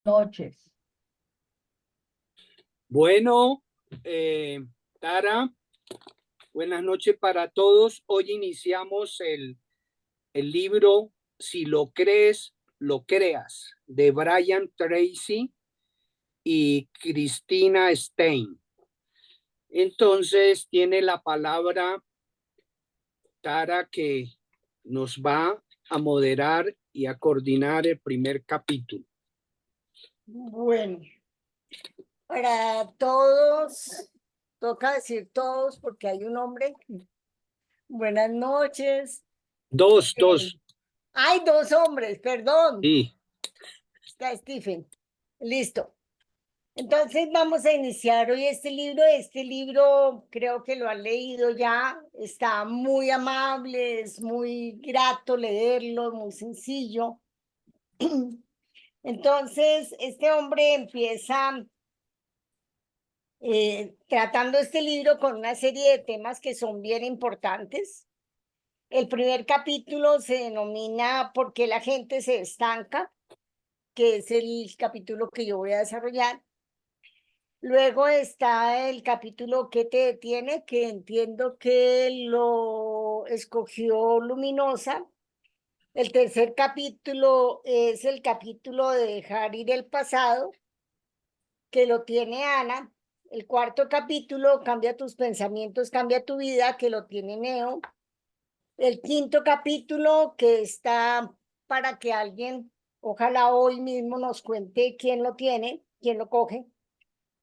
noches. Bueno, Tara, buenas noches para todos. Hoy iniciamos el libro Si lo crees, lo creas, de Brian Tracy y Christina Stein. Entonces tiene la palabra Tara, que nos va a moderar y a coordinar el primer capítulo. Bueno, para todos, toca decir todos porque hay un hombre. Buenas noches. Dos, Eh, dos. Hay dos hombres, perdón. Sí. Está Stephen. Listo. Entonces vamos a iniciar hoy este libro. Este libro creo que lo han leído ya. Está muy amable, es muy grato leerlo, muy sencillo. Entonces, este hombre empieza tratando este libro con una serie de temas que son bien importantes. El primer capítulo se denomina ¿Por qué la gente se estanca?, que es el capítulo que yo voy a desarrollar. Luego está el capítulo ¿Qué te detiene?, que entiendo que lo escogió Luminosa. El tercer capítulo es el capítulo de dejar ir el pasado, que lo tiene Ana. El cuarto capítulo, Cambia tus pensamientos, cambia tu vida, que lo tiene Neo. El quinto capítulo, que está para que alguien, ojalá hoy mismo nos cuente quién lo tiene, quién lo coge,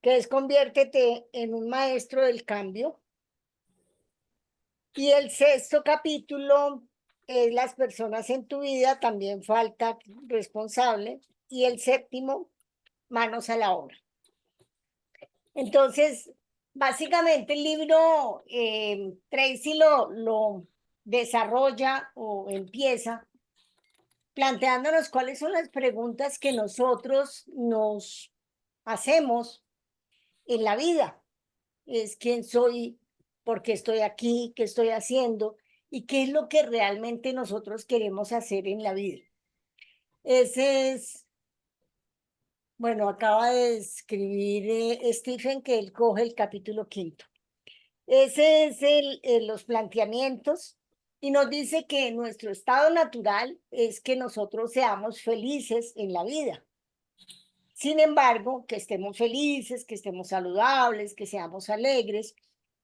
que es Conviértete en un maestro del cambio. Y el sexto capítulo es Las personas en tu vida, también falta responsable. Y el séptimo, Manos a la obra. Entonces, básicamente el libro Tracy lo desarrolla o empieza planteándonos cuáles son las preguntas que nosotros nos hacemos en la vida. Es quién soy, por qué estoy aquí, qué estoy haciendo y qué es lo que realmente nosotros queremos hacer en la vida. Ese es, bueno, acaba de escribir Stephen que él coge el capítulo quinto. Ese es los planteamientos y nos dice que nuestro estado natural es que nosotros seamos felices en la vida. Sin embargo, que estemos felices, que estemos saludables, que seamos alegres.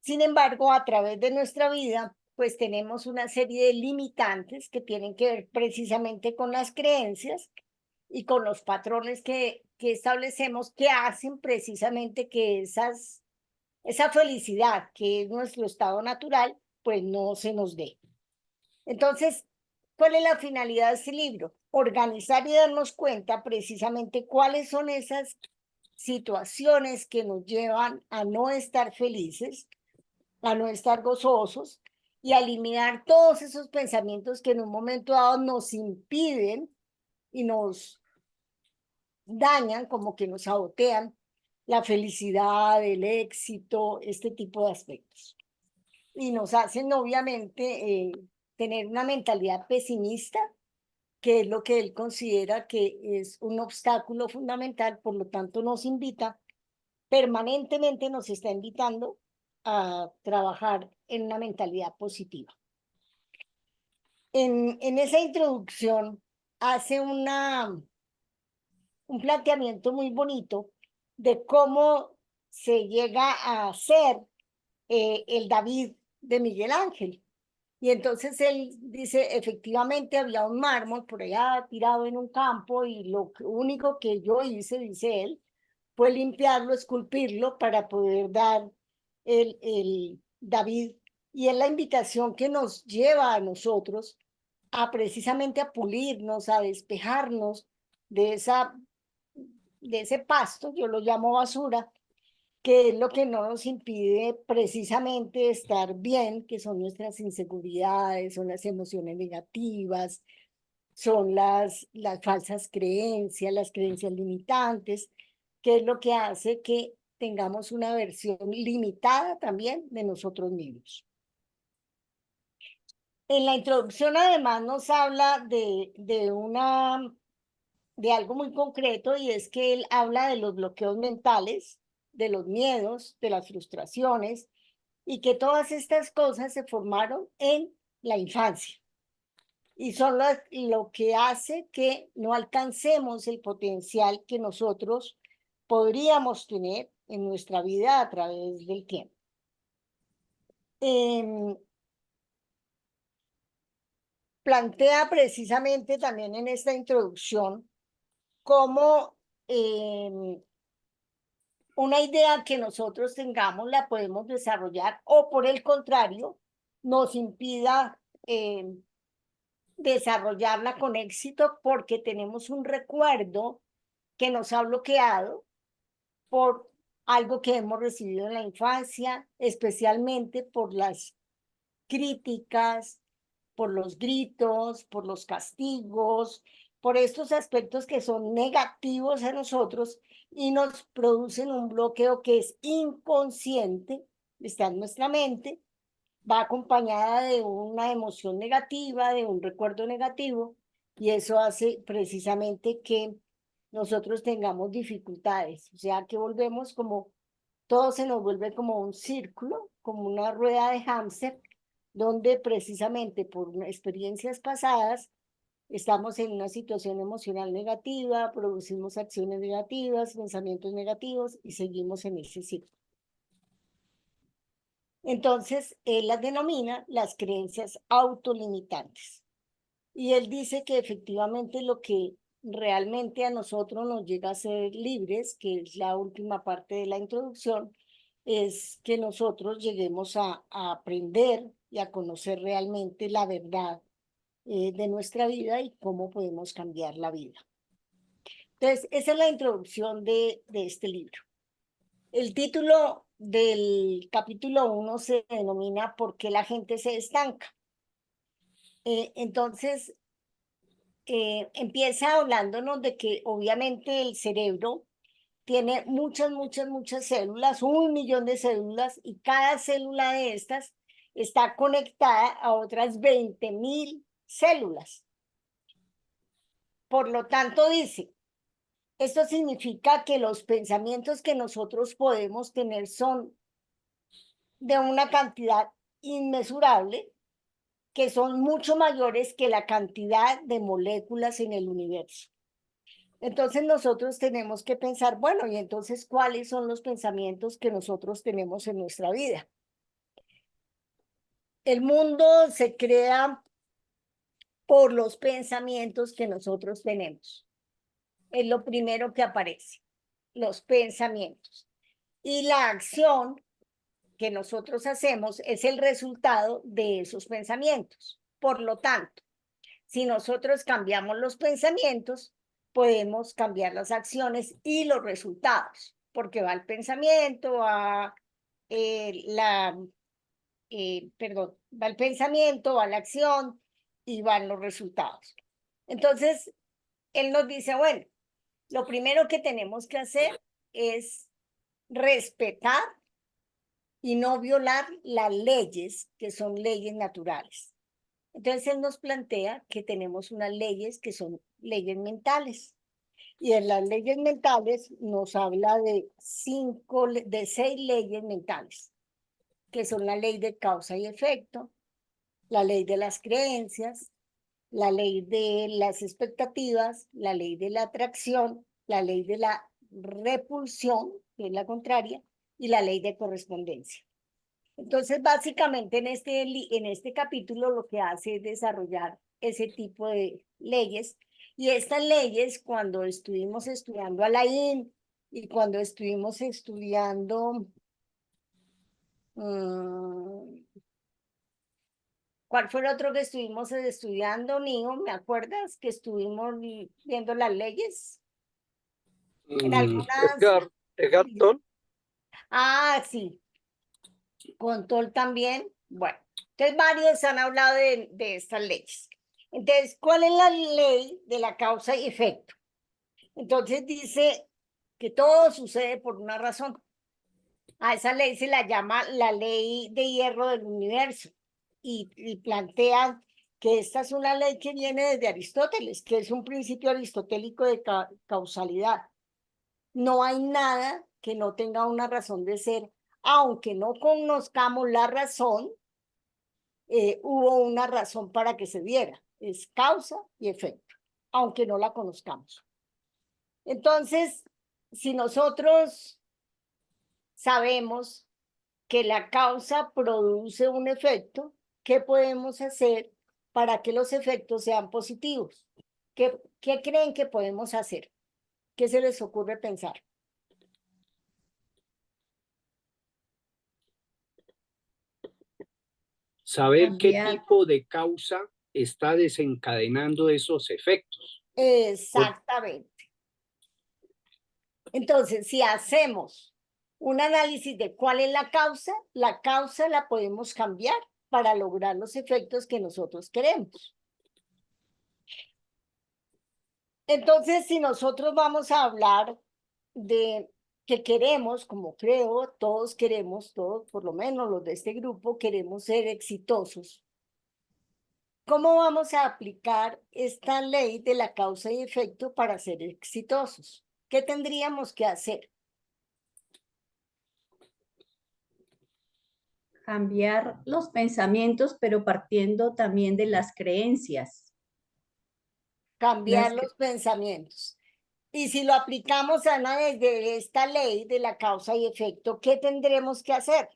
Sin embargo, a través de nuestra vida, pues tenemos una serie de limitantes que tienen que ver precisamente con las creencias y con los patrones que establecemos que hacen precisamente que esa felicidad, que es nuestro estado natural, pues no se nos dé. Entonces, ¿cuál es la finalidad de este libro? Organizar y darnos cuenta precisamente cuáles son esas situaciones que nos llevan a no estar felices, a no estar gozosos y a eliminar todos esos pensamientos que en un momento dado nos impiden y nos dañan, como que nos sabotean la felicidad, el éxito, este tipo de aspectos. Y nos hacen, obviamente, tener una mentalidad pesimista, que es lo que él considera que es un obstáculo fundamental, por lo tanto nos invita, permanentemente nos está invitando a trabajar en una mentalidad positiva. En esa introducción hace un planteamiento muy bonito de cómo se llega a ser el David de Miguel Ángel. Y entonces él dice, efectivamente había un mármol por allá tirado en un campo y lo único que yo hice, dice él, fue limpiarlo, esculpirlo para poder dar el David. Y es la invitación que nos lleva a nosotros a precisamente a pulirnos, a despejarnos de ese pasto, yo lo llamo basura, que es lo que no nos impide precisamente estar bien, que son nuestras inseguridades, son las emociones negativas, son las falsas creencias, las creencias limitantes, que es lo que hace que tengamos una versión limitada también de nosotros mismos. En la introducción además nos habla de una de algo muy concreto, y es que él habla de los bloqueos mentales, de los miedos, de las frustraciones, y que todas estas cosas se formaron en la infancia y son lo que hace que no alcancemos el potencial que nosotros podríamos tener en nuestra vida a través del tiempo. Plantea precisamente también en esta introducción cómo una idea que nosotros tengamos la podemos desarrollar o por el contrario nos impida desarrollarla con éxito porque tenemos un recuerdo que nos ha bloqueado por algo que hemos recibido en la infancia, especialmente por las críticas, por los gritos, por los castigos, por estos aspectos que son negativos en nosotros y nos producen un bloqueo que es inconsciente, está en nuestra mente, va acompañada de una emoción negativa, de un recuerdo negativo, y eso hace precisamente que nosotros tengamos dificultades, o sea, que volvemos como, todo se nos vuelve como un círculo, como una rueda de hámster, donde precisamente por experiencias pasadas estamos en una situación emocional negativa, producimos acciones negativas, pensamientos negativos y seguimos en ese ciclo. Entonces, él las denomina las creencias autolimitantes. Y él dice que efectivamente lo que realmente a nosotros nos llega a ser libres, que es la última parte de la introducción, es que nosotros lleguemos a aprender y a conocer realmente la verdad de nuestra vida y cómo podemos cambiar la vida. Entonces, esa es la introducción de este libro. El título del capítulo 1 se denomina ¿Por qué la gente se estanca? Entonces, empieza hablándonos de que obviamente el cerebro tiene muchas células, 1 millón de células, y cada célula de estas está conectada a otras 20.000 células. Por lo tanto, dice, esto significa que los pensamientos que nosotros podemos tener son de una cantidad inmesurable, que son mucho mayores que la cantidad de moléculas en el universo. Entonces nosotros tenemos que pensar, bueno, y entonces, ¿cuáles son los pensamientos que nosotros tenemos en nuestra vida? El mundo se crea por los pensamientos que nosotros tenemos. Es lo primero que aparece, los pensamientos. Y la acción que nosotros hacemos es el resultado de esos pensamientos. Por lo tanto, si nosotros cambiamos los pensamientos, podemos cambiar las acciones y los resultados, porque va el pensamiento, va va el pensamiento, va la acción y van los resultados. Entonces, él nos dice, bueno, lo primero que tenemos que hacer es respetar y no violar las leyes que son leyes naturales. Entonces él nos plantea que tenemos unas leyes que son leyes mentales. Y en las leyes mentales nos habla de 6 leyes mentales, que son la ley de causa y efecto, la ley de las creencias, la ley de las expectativas, la ley de la atracción, la ley de la repulsión, que es la contraria, y la ley de correspondencia. Entonces, básicamente en este capítulo lo que hace es desarrollar ese tipo de leyes. Y estas leyes, cuando estuvimos estudiando a Alain y cuando estuvimos estudiando, ¿cuál fue el otro que estuvimos estudiando, Nico? ¿Me acuerdas que estuvimos viendo las leyes? En algunas... Edgar Tolle. Ah, sí, con Toll también. Bueno, entonces varios han hablado de estas leyes. Entonces, ¿cuál es la ley de la causa y efecto? Entonces dice que todo sucede por una razón. A esa ley se la llama la ley de hierro del universo y plantea que esta es una ley que viene desde Aristóteles, que es un principio aristotélico de causalidad. No hay nada que no tenga una razón de ser, aunque no conozcamos la razón, hubo una razón para que se diera. Es causa y efecto, aunque no la conozcamos. Entonces, si nosotros sabemos que la causa produce un efecto, ¿qué podemos hacer para que los efectos sean positivos? ¿Qué creen que podemos hacer? ¿Qué se les ocurre pensar? Saber qué Cambiar. tipo de causa está desencadenando esos efectos. Exactamente. Entonces, si hacemos un análisis de cuál es la causa la podemos cambiar para lograr los efectos que nosotros queremos. Entonces, si nosotros vamos a hablar de que queremos, como creo, todos queremos, todos, por lo menos los de este grupo, queremos ser exitosos. ¿Cómo vamos a aplicar esta ley de la causa y efecto para ser exitosos? ¿Qué tendríamos que hacer? Cambiar los pensamientos, pero partiendo también de las creencias. Cambiar Las los pensamientos. Y si lo aplicamos, Ana, desde esta ley de la causa y efecto, ¿qué tendremos que hacer?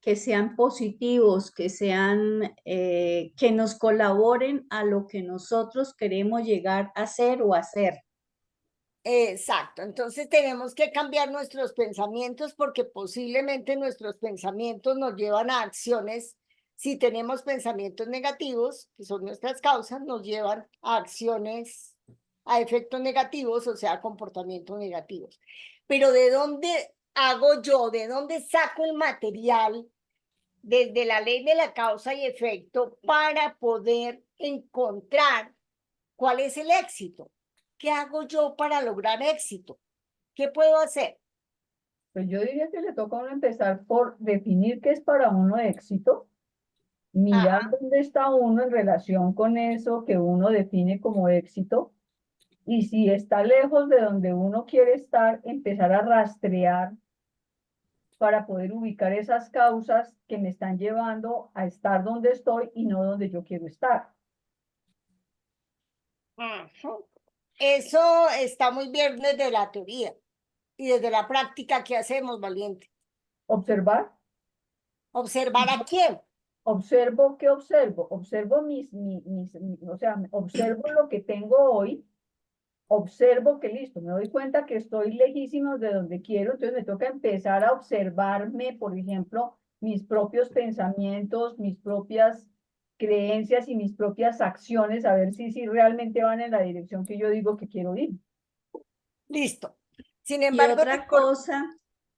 que sean positivos, que sean, que nos colaboren a lo que nosotros queremos llegar a ser o hacer. Exacto, entonces tenemos que cambiar nuestros pensamientos porque posiblemente nuestros pensamientos nos llevan a acciones. Si tenemos pensamientos negativos, que son nuestras causas, nos llevan a acciones, a efectos negativos, o sea, a comportamientos negativos. Pero ¿de dónde hago yo? ¿De dónde saco el material desde la ley de la causa y efecto para poder encontrar cuál es el éxito? ¿Qué hago yo para lograr éxito? ¿Qué puedo hacer? Pues yo diría que le toca a uno empezar por definir qué es para uno éxito, mirar Ajá. dónde está uno en relación con eso que uno define como éxito, y si está lejos de donde uno quiere estar, empezar a rastrear para poder ubicar esas causas que me están llevando a estar donde estoy y no donde yo quiero estar. Ajá. Eso está muy bien desde la teoría y desde la práctica que hacemos, Valiente. Observar. ¿Observar a quién? Observo, ¿qué observo? Observo o sea, observo lo que tengo hoy, observo que listo, me doy cuenta que estoy lejísimos de donde quiero, entonces me toca empezar a observarme, por ejemplo, mis propios pensamientos, mis propias creencias y mis propias acciones, a ver si realmente van en la dirección que yo digo que quiero ir. Listo. Sin Y embargo,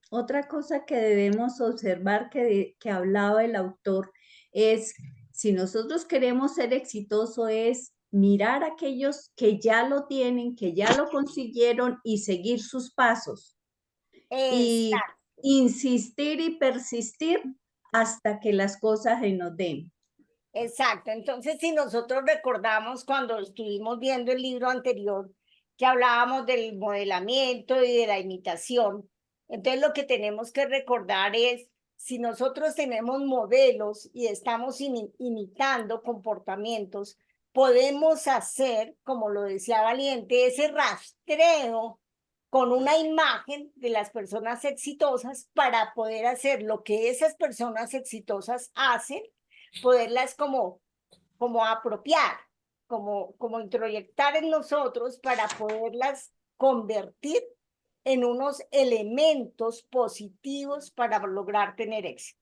otra cosa que debemos observar que hablaba el autor es, si nosotros queremos ser exitosos, es mirar a aquellos que ya lo tienen, que ya lo consiguieron y seguir sus pasos. Y exacto. insistir y persistir hasta que las cosas se nos den. Exacto. Entonces, si nosotros recordamos cuando estuvimos viendo el libro anterior, que hablábamos del modelamiento y de la imitación, entonces lo que tenemos que recordar es, si nosotros tenemos modelos y estamos imitando comportamientos, podemos hacer, como lo decía Valiente, ese rastreo con una imagen de las personas exitosas para poder hacer lo que esas personas exitosas hacen, poderlas como apropiar, como introyectar en nosotros para poderlas convertir en unos elementos positivos para lograr tener éxito.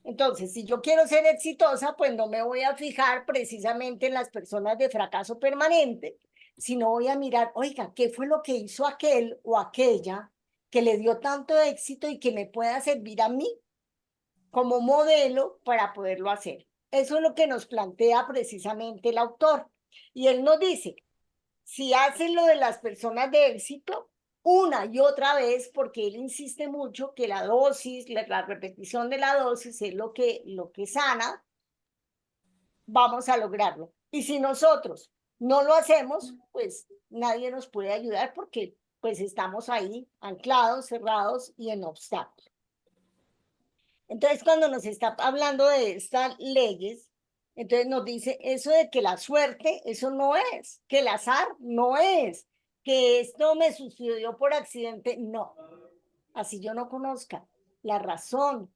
Entonces, si yo quiero ser exitosa, pues no me voy a fijar precisamente en las personas de fracaso permanente, sino voy a mirar, oiga, ¿qué fue lo que hizo aquel o aquella que le dio tanto éxito y que me pueda servir a mí como modelo para poderlo hacer? Eso es lo que nos plantea precisamente el autor. Y él nos dice, si hacen lo de las personas de éxito una y otra vez, porque él insiste mucho que la dosis, la repetición de la dosis es lo que sana, vamos a lograrlo. Y si nosotros no lo hacemos, pues nadie nos puede ayudar porque pues estamos ahí anclados, cerrados y en obstáculos. Entonces, cuando nos está hablando de estas leyes, entonces nos dice eso de que la suerte, eso no es, que el azar no es, que esto me sucedió por accidente, no. Así yo no conozca la razón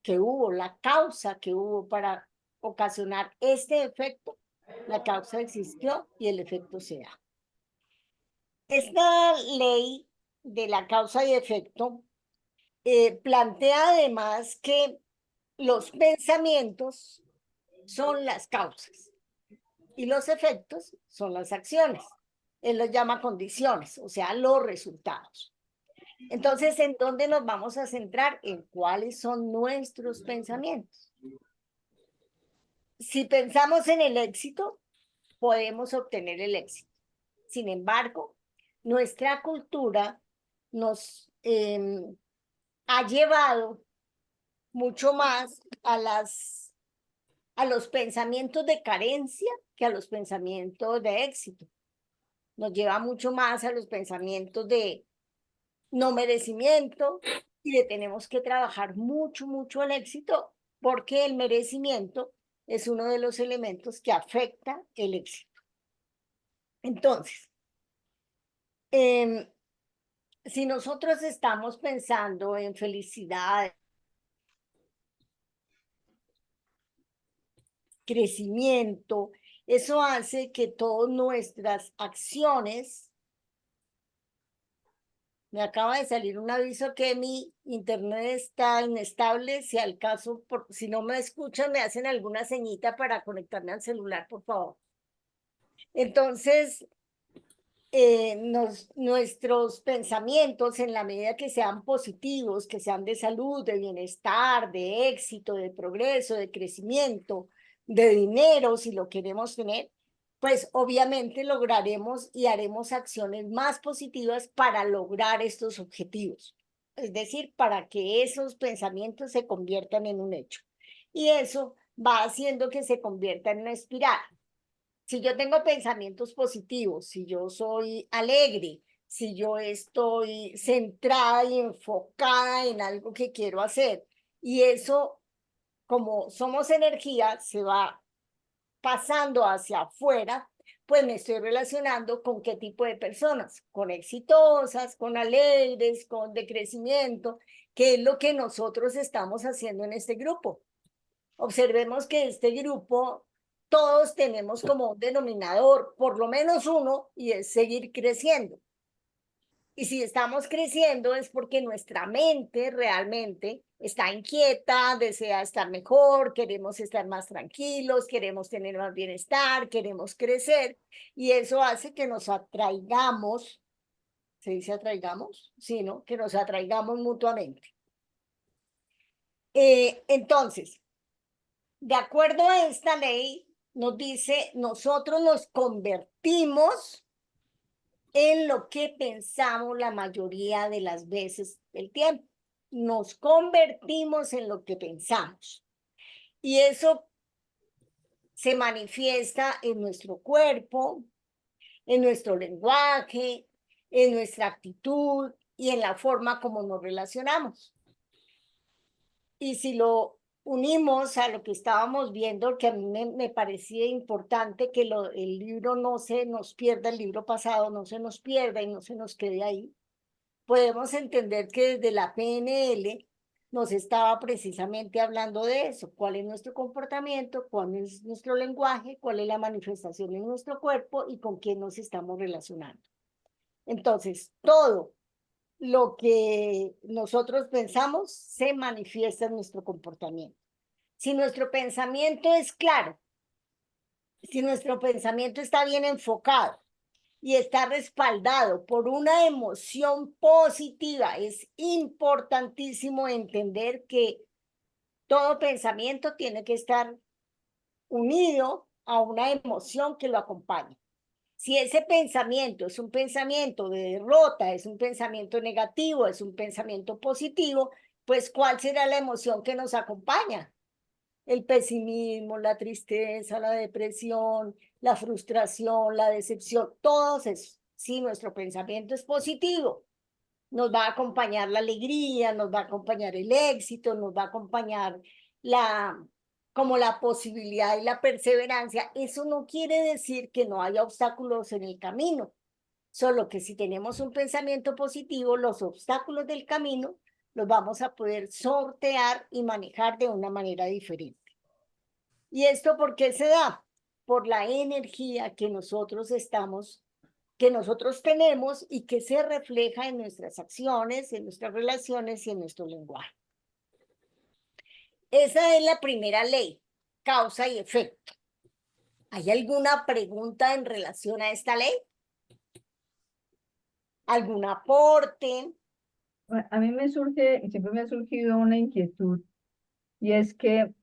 que hubo, la causa que hubo para ocasionar este efecto, la causa existió y el efecto se da. Esta ley de la causa y efecto plantea además que los pensamientos son las causas y los efectos son las acciones. Él los llama condiciones, o sea, los resultados. Entonces, ¿en dónde nos vamos a centrar? En cuáles son nuestros pensamientos. Si pensamos en el éxito, podemos obtener el éxito. Sin embargo, nuestra cultura nos ha llevado mucho más a los pensamientos de carencia que a los pensamientos de éxito. Nos lleva mucho más a los pensamientos de no merecimiento y de tenemos que trabajar mucho, mucho el éxito porque el merecimiento es uno de los elementos que afecta el éxito. Entonces, si nosotros estamos pensando en felicidad, crecimiento, eso hace que todas nuestras acciones, me acaba de salir un aviso que mi internet está inestable, si al caso, si no me escuchan, me hacen alguna señita para conectarme al celular, por favor. Entonces, nuestros pensamientos, en la medida que sean positivos, que sean de salud, de bienestar, de éxito, de progreso, de crecimiento, de dinero, si lo queremos tener, pues obviamente lograremos y haremos acciones más positivas para lograr estos objetivos. Es decir, para que esos pensamientos se conviertan en un hecho. Y eso va haciendo que se convierta en una espiral. Si yo tengo pensamientos positivos, si yo soy alegre, si yo estoy centrada y enfocada en algo que quiero hacer, y eso, como somos energía, se va pasando hacia afuera, pues me estoy relacionando con qué tipo de personas, con exitosas, con alegres, con de crecimiento, que es lo que nosotros estamos haciendo en este grupo. Observemos que este grupo, todos tenemos como un denominador, por lo menos uno, y es seguir creciendo. Y si estamos creciendo es porque nuestra mente realmente está inquieta, desea estar mejor, queremos estar más tranquilos, queremos tener más bienestar, queremos crecer, y eso hace que nos atraigamos, ¿se dice atraigamos? Sí, ¿no? Que nos atraigamos mutuamente. Entonces, de acuerdo a esta ley, nos dice, nosotros nos convertimos en lo que pensamos la mayoría de las veces del tiempo. Nos convertimos en lo que pensamos. Y eso se manifiesta en nuestro cuerpo, en nuestro lenguaje, en nuestra actitud y en la forma como nos relacionamos. Y si lo unimos a lo que estábamos viendo, que a mí me parecía importante que el libro no se nos pierda, el libro pasado no se nos pierda y no se nos quede ahí, podemos entender que desde la PNL nos estaba precisamente hablando de eso, cuál es nuestro comportamiento, cuál es nuestro lenguaje, cuál es la manifestación en nuestro cuerpo y con quién nos estamos relacionando. Entonces, todo lo que nosotros pensamos se manifiesta en nuestro comportamiento. Si nuestro pensamiento es claro, si nuestro pensamiento está bien enfocado y está respaldado por una emoción positiva, es importantísimo entender que todo pensamiento tiene que estar unido a una emoción que lo acompañe. Si ese pensamiento es un pensamiento de derrota, es un pensamiento negativo, es un pensamiento positivo, pues ¿cuál será la emoción que nos acompaña? el pesimismo, la tristeza, la depresión, la frustración, la decepción, todos esos. Si nuestro pensamiento es positivo, nos va a acompañar la alegría, nos va a acompañar el éxito, nos va a acompañar como la posibilidad y la perseverancia. Eso no quiere decir que no haya obstáculos en el camino, solo que si tenemos un pensamiento positivo, los obstáculos del camino los vamos a poder sortear y manejar de una manera diferente. ¿Y esto por qué se da? Por la energía que nosotros tenemos y que se refleja en nuestras acciones, en nuestras relaciones y en nuestro lenguaje. Esa es la primera ley, causa y efecto. ¿Hay alguna pregunta en relación a esta ley? ¿Algún aporte? A mí me surge, y siempre me ha surgido una inquietud, y es que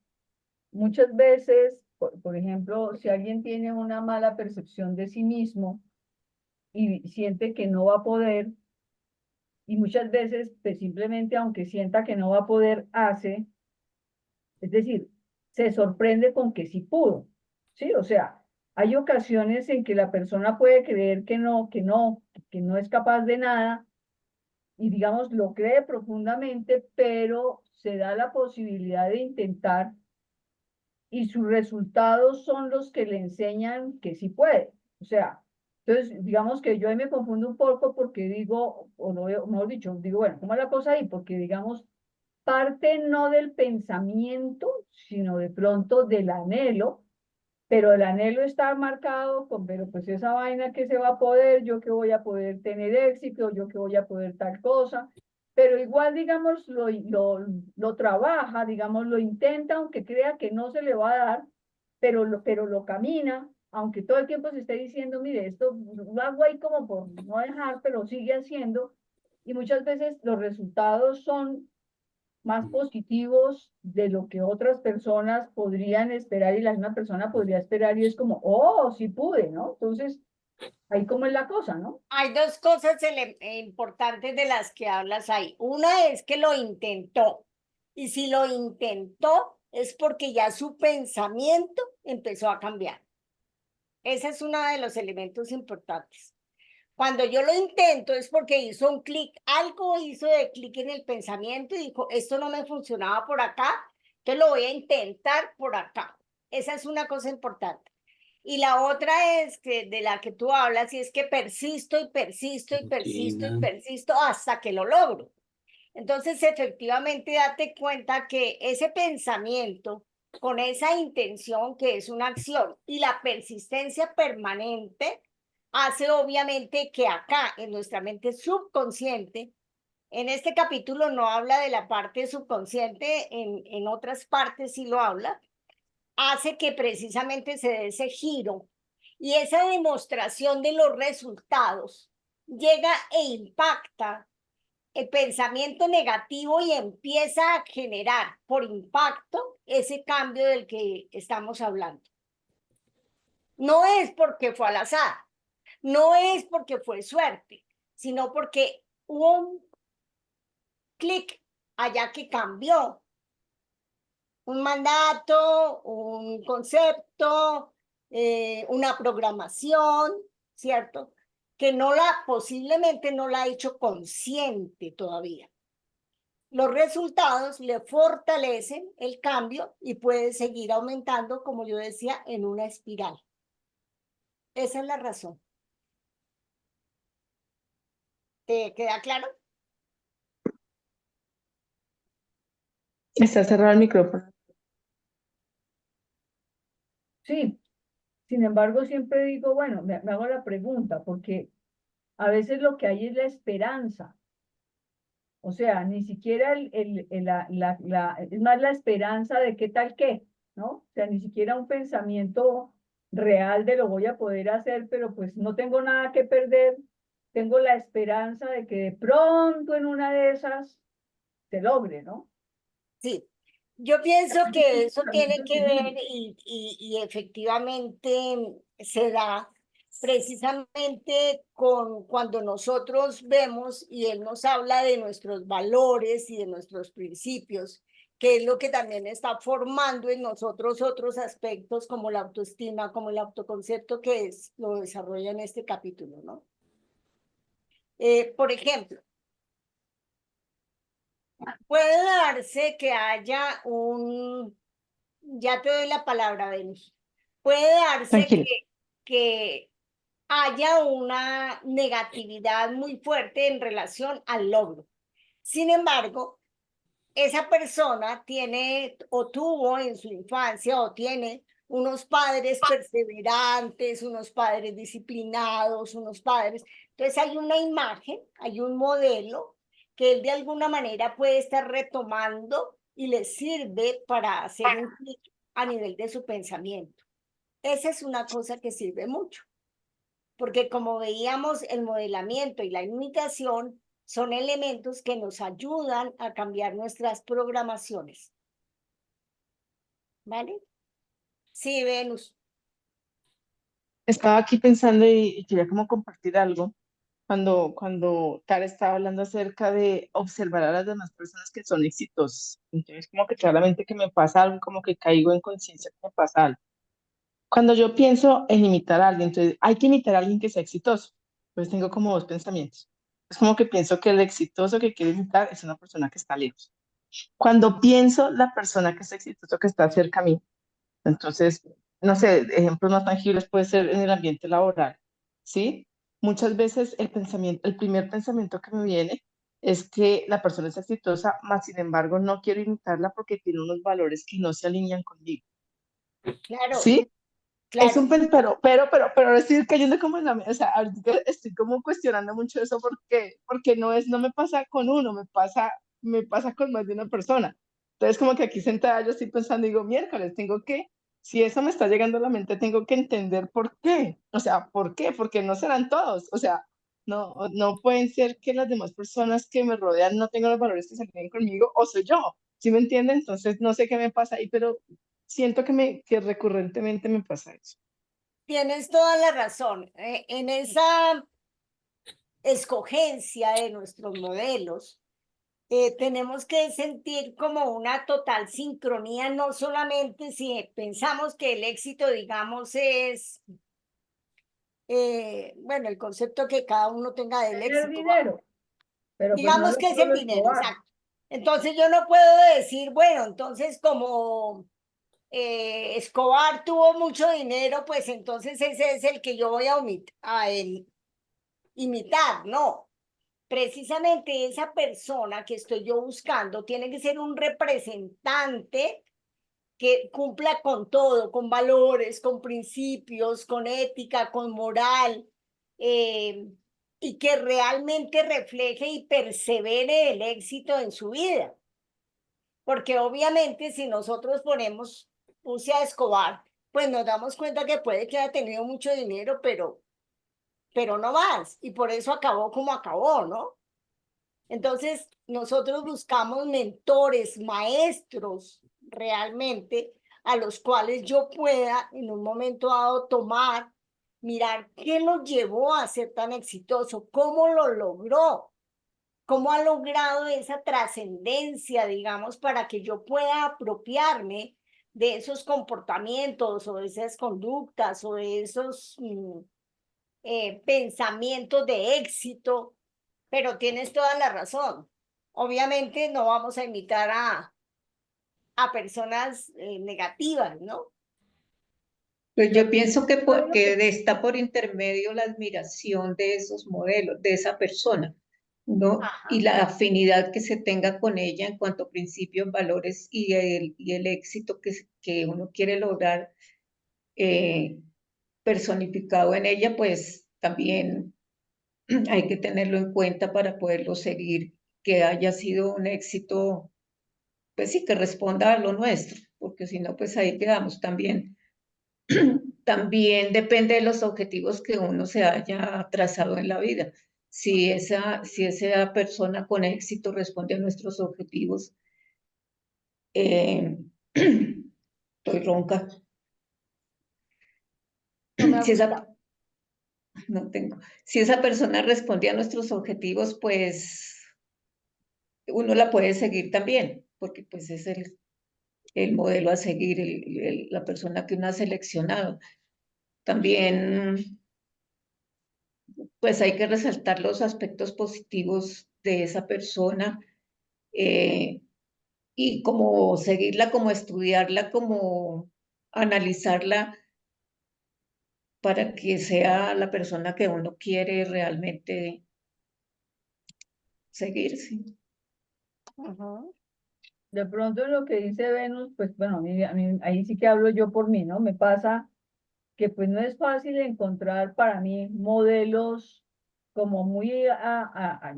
muchas veces, por ejemplo, si alguien tiene una mala percepción de sí mismo y siente que no va a poder, y muchas veces, pues simplemente aunque sienta que no va a poder, hace, es decir, se sorprende con que sí pudo, ¿sí? O sea, hay ocasiones en que la persona puede creer que no es capaz de nada, y digamos, lo cree profundamente, pero se da la posibilidad de intentar y sus resultados son los que le enseñan que sí puede. O sea, entonces, digamos que yo ahí me confundo un poco porque digo, o no, mejor dicho, digo, bueno, ¿cómo es la cosa ahí? Porque, digamos, parte no del pensamiento, sino de pronto del anhelo, pero el anhelo está marcado con, pero pues esa vaina que se va a poder, yo que voy a poder tener éxito, yo que voy a poder tal cosa, pero igual, digamos, lo trabaja, digamos, lo intenta, aunque crea que no se le va a dar, pero lo camina, aunque todo el tiempo se esté diciendo, mire, esto lo hago ahí como por no dejar, pero sigue haciendo, y muchas veces los resultados son más positivos de lo que otras personas podrían esperar y la misma persona podría esperar y es como, oh, sí pude, ¿no? Entonces, ahí cómo es la cosa, ¿no? Hay dos cosas importantes de las que hablas ahí. Una es que lo intentó. Y si lo intentó, es porque ya su pensamiento empezó a cambiar. Ese es uno de los elementos importantes. Cuando yo lo intento es porque hizo un clic, algo hizo de clic en el pensamiento y dijo, esto no me funcionaba por acá, entonces lo voy a intentar por acá. Esa es una cosa importante. Y la otra es que de la que tú hablas y es que persisto y persisto y persisto y persisto hasta que lo logro. Entonces, efectivamente, date cuenta que ese pensamiento con esa intención que es una acción y la persistencia permanente hace obviamente que acá en nuestra mente subconsciente, en este capítulo no habla de la parte subconsciente, en otras partes sí lo habla, hace que precisamente se dé ese giro y esa demostración de los resultados llega e impacta el pensamiento negativo y empieza a generar por impacto ese cambio del que estamos hablando. No es porque fue al azar, no es porque fue suerte, sino porque hubo un clic allá que cambió un mandato, un concepto, una programación, ¿cierto? Que posiblemente no la ha hecho consciente todavía. Los resultados le fortalecen el cambio y puede seguir aumentando, como yo decía, en una espiral. Esa es la razón. ¿Te queda claro? Está cerrado el micrófono. Sí, sin embargo, siempre digo, bueno, me hago la pregunta, porque a veces lo que hay es la esperanza. O sea, ni siquiera es más la esperanza de qué tal qué, ¿no? O sea, ni siquiera un pensamiento real de lo voy a poder hacer, pero pues no tengo nada que perder. Tengo la esperanza de que de pronto en una de esas se logre, ¿no? Sí. Yo pienso que eso tiene que ver y efectivamente se da precisamente con cuando nosotros vemos y él nos habla de nuestros valores y de nuestros principios que es lo que también está formando en nosotros otros aspectos como la autoestima, como el autoconcepto lo desarrolla en este capítulo, ¿no? Por ejemplo, puede darse que haya ya te doy la palabra, Beni, puede darse Tranquila. que haya una negatividad muy fuerte en relación al logro. Sin embargo, esa persona tiene o tuvo en su infancia o tiene unos padres perseverantes, unos padres disciplinados, unos padres. Entonces hay una imagen, hay un modelo que él de alguna manera puede estar retomando y le sirve para hacer un clic a nivel de su pensamiento. Esa es una cosa que sirve mucho, porque como veíamos, el modelamiento y la imitación son elementos que nos ayudan a cambiar nuestras programaciones. ¿Vale? Sí, Venus. Estaba aquí pensando y quería como compartir algo cuando Tara estaba hablando acerca de observar a las demás personas que son exitosas. Entonces, como que claramente que me pasa algo, como que caigo en conciencia que me pasa algo. Cuando yo pienso en imitar a alguien, entonces hay que imitar a alguien que sea exitoso. Pues tengo como dos pensamientos. Es como que pienso que el exitoso que quiero imitar es una persona que está lejos. Cuando pienso la persona que es exitoso que está cerca a mí, entonces, no sé, ejemplos más tangibles puede ser en el ambiente laboral, ¿sí? Muchas veces el primer pensamiento que me viene es que la persona es exitosa, mas sin embargo no quiero imitarla porque tiene unos valores que no se alinean conmigo, Claro, ¿sí? Es un claro. pero estoy cayendo como en o sea, ahorita estoy como cuestionando mucho eso porque no me pasa con uno, me pasa con más de una persona. Entonces, como que aquí sentada yo estoy pensando, digo, miércoles, si eso me está llegando a la mente, tengo que entender por qué. O sea, ¿por qué? Porque no serán todos. O sea, no pueden ser que las demás personas que me rodean no tengan los valores que se alinean conmigo, o soy yo. ¿Sí me entienden? Entonces, no sé qué me pasa ahí, pero siento que recurrentemente me pasa eso. Tienes toda la razón. En esa escogencia de nuestros modelos, tenemos que sentir como una total sincronía, no solamente si pensamos que el éxito, digamos, es, bueno, el concepto que cada uno tenga del Tener éxito. dinero, pero pues no Digamos es que es el solo dinero, Escobar. exacto. Entonces yo no puedo decir, bueno, entonces como Escobar tuvo mucho dinero, pues entonces ese es el que yo voy a imitar, no. Precisamente esa persona que estoy yo buscando tiene que ser un representante que cumpla con todo, con valores, con principios, con ética, con moral, eh, y que realmente refleje y persevere el éxito en su vida. Porque obviamente si nosotros puse a Escobar, pues nos damos cuenta que puede que haya tenido mucho dinero, pero no más. Y por eso acabó como acabó, ¿no? Entonces, nosotros buscamos mentores, maestros realmente, a los cuales yo pueda en un momento dado tomar, mirar qué lo llevó a ser tan exitoso, cómo lo logró, cómo ha logrado esa trascendencia, digamos, para que yo pueda apropiarme de esos comportamientos o de esas conductas o de esos pensamientos de éxito, pero tienes toda la razón. Obviamente no vamos a imitar a personas negativas, ¿no? Pues Pero yo pienso que, ¿sabe lo que está por intermedio la admiración de esos modelos, de esa persona, ¿no? Y Ajá. la afinidad que se tenga con ella en cuanto a principios, valores y el éxito que uno quiere lograr eh, personificado en ella, pues también hay que tenerlo en cuenta para poderlo seguir, que haya sido un éxito, pues sí, que responda a lo nuestro, porque si no, pues ahí quedamos también. También depende de los objetivos que uno se haya trazado en la vida. Si esa persona con éxito responde a nuestros objetivos, eh, estoy ronca. No me Si gusta. no tengo, si esa persona responde a nuestros objetivos, pues uno la puede seguir también. porque pues es el modelo a seguir, la persona que uno ha seleccionado. También pues hay que resaltar los aspectos positivos de esa persona, y como seguirla, como estudiarla, como analizarla para que sea la persona que uno quiere realmente seguir, sí. Ajá. De pronto lo que dice Venus, pues bueno, ahí sí que hablo yo por mí, ¿no? Me pasa que pues no es fácil encontrar para mí modelos como muy,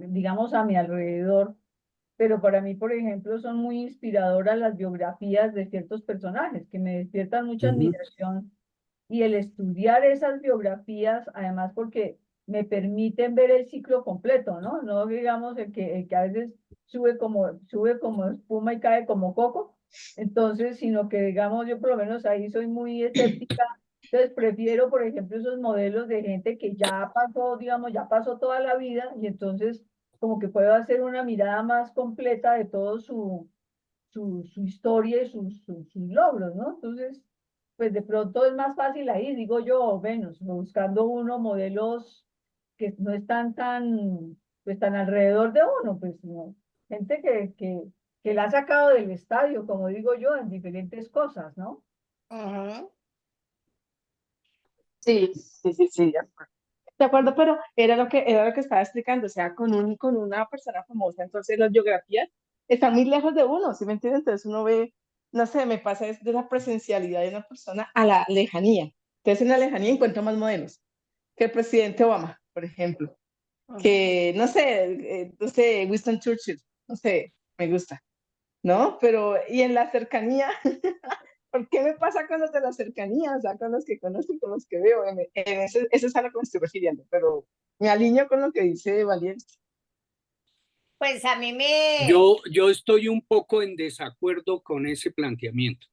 digamos, a mi alrededor, pero para mí, por ejemplo, son muy inspiradoras las biografías de ciertos personajes que me despiertan mucha Ujú. admiración, y el estudiar esas biografías, además porque me permiten ver el ciclo completo, ¿no? No digamos el que a veces sube como espuma y cae como coco, entonces, sino que digamos, yo por lo menos ahí soy muy escéptica, entonces prefiero, por ejemplo, esos modelos de gente que ya pasó, digamos, ya pasó toda la vida, y entonces como que puedo hacer una mirada más completa de todo su historia y sus logros, ¿no? Entonces, pues de pronto es más fácil ahí, digo yo, Venus, buscando uno modelos que no están pues tan alrededor de uno, pues, ¿no? Gente que la ha sacado del estadio, como digo yo, en diferentes cosas, ¿no? Ajá. Sí, sí, sí, sí, de acuerdo, pero era lo que estaba explicando, o sea, con una persona famosa, entonces las biografías están muy lejos de uno, ¿sí me entiendes? Entonces uno ve, no sé, me pasa es de la presencialidad de una persona a la lejanía. Entonces en la lejanía encuentro más modelos que el presidente Obama, por ejemplo, Ajá. que, no sé, Winston Churchill, no sé, me gusta, ¿no? Pero, y en la cercanía, ¿por qué me pasa con los de la cercanía? O sea, con los que conozco y con los que veo. Eso es a lo que me estoy refiriendo, pero me alineo con lo que dice Valencia. Pues a mí me, Yo estoy un poco en desacuerdo con ese planteamiento,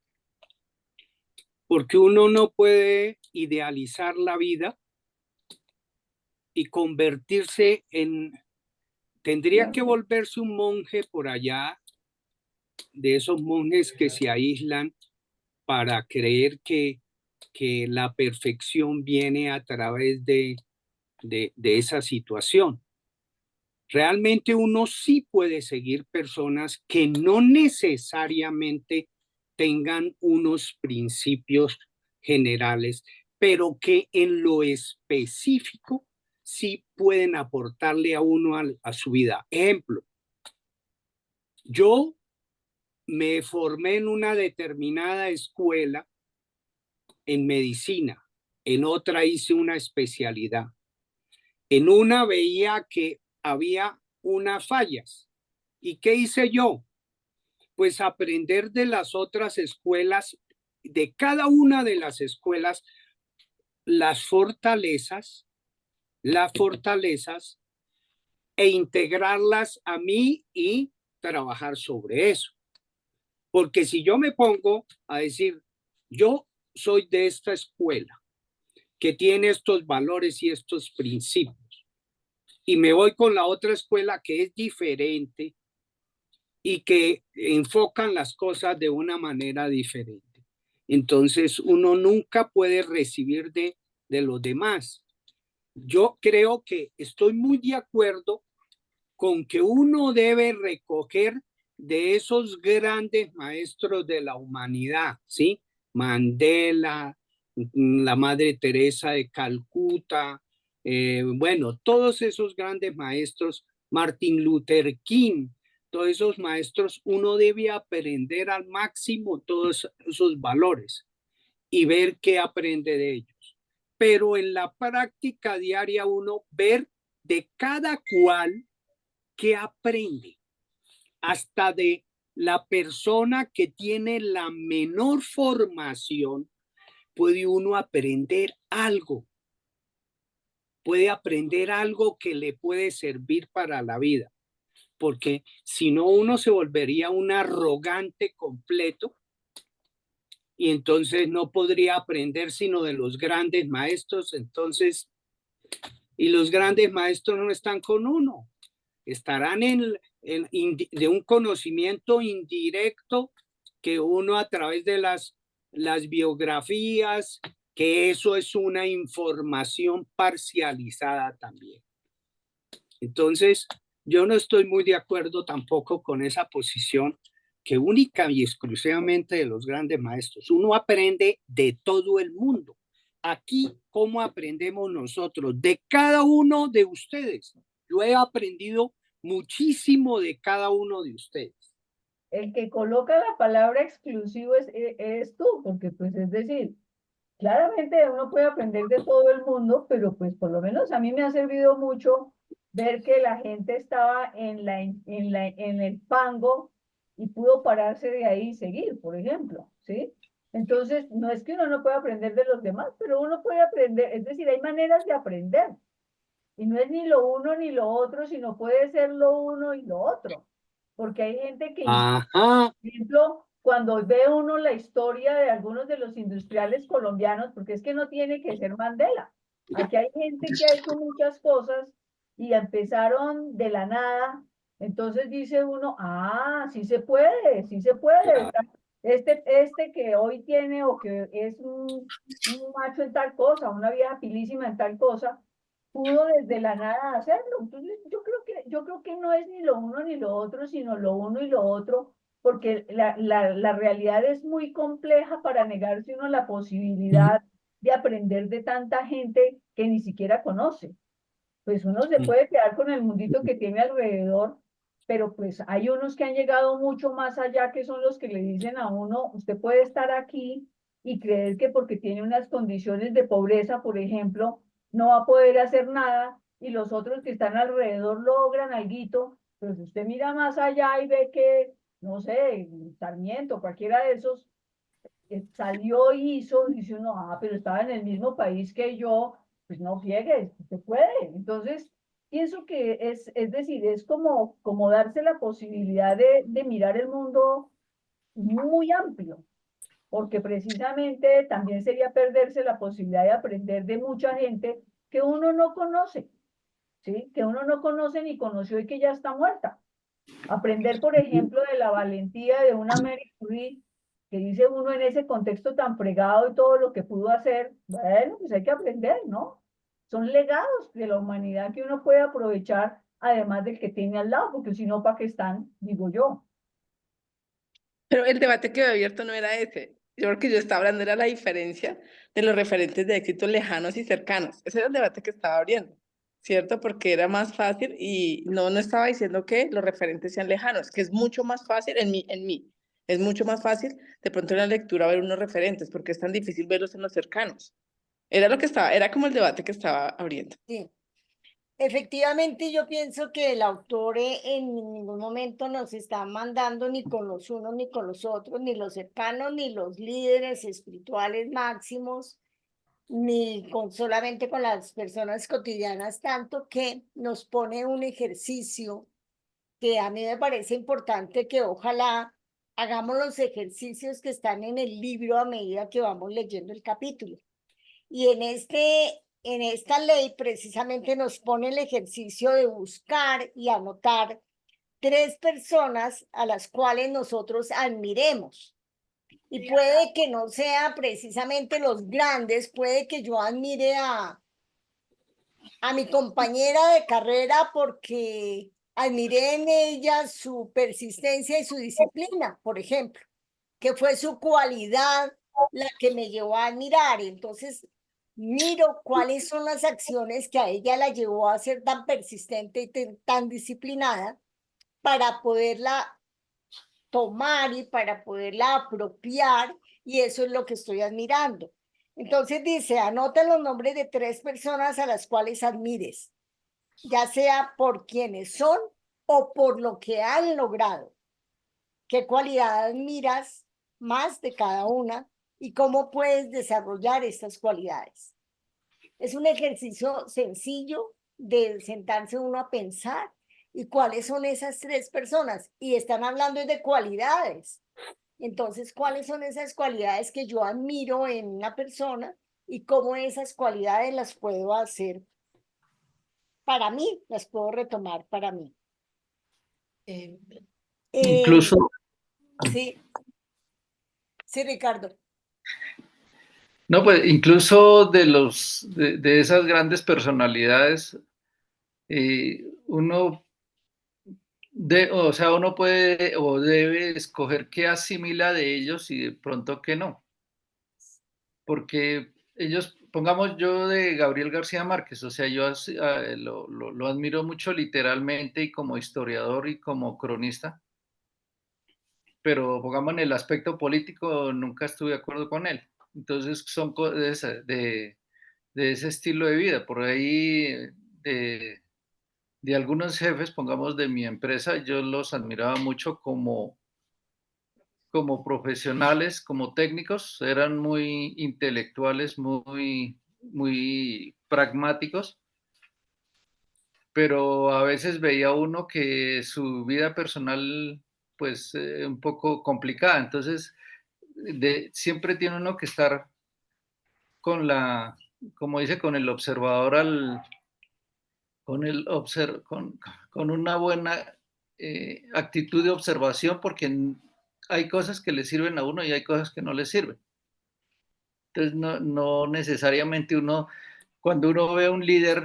porque uno no puede idealizar la vida y convertirse tendría que volverse un monje por allá, de esos monjes que se aíslan para creer que la perfección viene a través de esa situación. Realmente uno sí puede seguir personas que no necesariamente tengan unos principios generales, pero que en lo específico sí pueden aportarle a uno a su vida. Ejemplo, yo me formé en una determinada escuela en medicina, en otra hice una especialidad. En una veía que había unas fallas. ¿Y qué hice yo? Pues aprender de las otras escuelas, de cada una de las escuelas, las fortalezas e integrarlas a mí y trabajar sobre eso. Porque si yo me pongo a decir, yo soy de esta escuela que tiene estos valores y estos principios, y me voy con la otra escuela que es diferente y que enfocan las cosas de una manera diferente. Entonces uno nunca puede recibir de los demás. Yo creo que estoy muy de acuerdo con que uno debe recoger de esos grandes maestros de la humanidad, ¿sí? Mandela, la Madre Teresa de Calcuta, bueno, todos esos grandes maestros, Martin Luther King, todos esos maestros, uno debe aprender al máximo todos esos valores y ver qué aprende de ellos. Pero en la práctica diaria uno ver de cada cual qué aprende, hasta de la persona que tiene la menor formación, puede uno puede aprender algo que le puede servir para la vida, porque si no uno se volvería un arrogante completo y entonces no podría aprender sino de los grandes maestros, entonces, y los grandes maestros no están con uno. estarán de un conocimiento indirecto que uno a través de las biografías, que eso es una información parcializada también. Entonces, yo no estoy muy de acuerdo tampoco con esa posición que única y exclusivamente de los grandes maestros. Uno aprende de todo el mundo. Aquí, ¿cómo aprendemos nosotros? De cada uno de ustedes. Yo he aprendido muchísimo de cada uno de ustedes. El que coloca la palabra exclusivo es tú, porque pues es decir, claramente uno puede aprender de todo el mundo, pero pues por lo menos a mí me ha servido mucho ver que la gente estaba en el fango y pudo pararse de ahí y seguir, por ejemplo, ¿sí? Entonces, no es que uno no pueda aprender de los demás, pero uno puede aprender, es decir, hay maneras de aprender. Y no es ni lo uno ni lo otro, sino puede ser lo uno y lo otro. Porque hay gente que, Ajá. por ejemplo, cuando ve uno la historia de algunos de los industriales colombianos, porque es que no tiene que ser Mandela. Aquí hay gente que ha hecho muchas cosas y empezaron de la nada. Entonces dice uno, ah, sí se puede, sí se puede. Este que hoy tiene o que es un macho en tal cosa, una vieja pilísima en tal cosa, pudo desde la nada hacerlo. Entonces, yo creo que no es ni lo uno ni lo otro, sino lo uno y lo otro, porque la realidad es muy compleja para negarse uno la posibilidad de aprender de tanta gente que ni siquiera conoce. Pues uno se puede quedar con el mundito que tiene alrededor, pero pues hay unos que han llegado mucho más allá, que son los que le dicen a uno, usted puede estar aquí y creer que porque tiene unas condiciones de pobreza, por ejemplo, no va a poder hacer nada, y los otros que están alrededor logran alguito, pero si usted mira más allá y ve que, no sé, Sarmiento, cualquiera de esos, salió y hizo, dice uno, ah, pero estaba en el mismo país que yo, pues no friegues, se puede. Entonces, pienso que es decir, es como darse la posibilidad de mirar el mundo muy amplio, porque precisamente también sería perderse la posibilidad de aprender de mucha gente que uno no conoce, ¿sí? Que uno no conoce ni conoció y que ya está muerta. Aprender, por ejemplo, de la valentía de una Mary Curie, que dice uno en ese contexto tan fregado y todo lo que pudo hacer, bueno, pues hay que aprender, ¿no? Son legados de la humanidad que uno puede aprovechar, además del que tiene al lado, porque si no, ¿para qué están? Digo yo. Pero el debate que había abierto no era ese. Yo creo que yo estaba hablando era la diferencia de los referentes de éxito lejanos y cercanos. Ese era el debate que estaba abriendo, ¿cierto? Porque era más fácil y no estaba diciendo que los referentes sean lejanos, que es mucho más fácil es mucho más fácil de pronto en la lectura ver unos referentes, porque es tan difícil verlos en los cercanos. Era lo que estaba, era como el debate que estaba abriendo. Sí. Efectivamente, yo pienso que el autor en ningún momento nos está mandando ni con los unos ni con los otros, ni los cercanos, ni los líderes espirituales máximos, ni con solamente con las personas cotidianas, tanto que nos pone un ejercicio que a mí me parece importante que ojalá hagamos los ejercicios que están en el libro a medida que vamos leyendo el capítulo. Y en esta ley precisamente nos pone el ejercicio de buscar y anotar 3 personas a las cuales nosotros admiremos. Y puede que no sea precisamente los grandes, puede que yo admire a mi compañera de carrera porque admiré en ella su persistencia y su disciplina, por ejemplo, que fue su cualidad la que me llevó a admirar. Entonces, miro cuáles son las acciones que a ella la llevó a ser tan persistente y tan disciplinada para poderla tomar y para poderla apropiar, y eso es lo que estoy admirando. Entonces dice, anota los nombres de 3 personas a las cuales admires, ya sea por quienes son o por lo que han logrado. ¿Qué cualidad admiras más de cada una y cómo puedes desarrollar estas cualidades? Es un ejercicio sencillo de sentarse uno a pensar y cuáles son esas 3 personas. Y están hablando de cualidades. Entonces, ¿cuáles son esas cualidades que yo admiro en una persona y cómo esas cualidades las puedo hacer para mí, las puedo retomar para mí? Eh, Incluso, sí, sí, Ricardo. no, pues incluso de esas grandes personalidades, uno o sea, uno puede o debe escoger qué asimila de ellos y de pronto qué no. Porque ellos, pongamos yo de Gabriel García Márquez, o sea, yo lo admiro mucho literalmente y como historiador y como cronista, pero pongamos en el aspecto político, nunca estuve de acuerdo con él. Entonces son de ese estilo de vida. Por ahí, de algunos jefes, pongamos de mi empresa, yo los admiraba mucho como profesionales, como técnicos, eran muy intelectuales, muy pragmáticos, pero a veces veía uno que su vida personal, pues, un poco complicada. Entonces, siempre tiene uno que estar con como dice, con el observador con una buena actitud de observación, porque hay cosas que le sirven a uno y hay cosas que no le sirven. Entonces, no necesariamente cuando uno ve a un líder,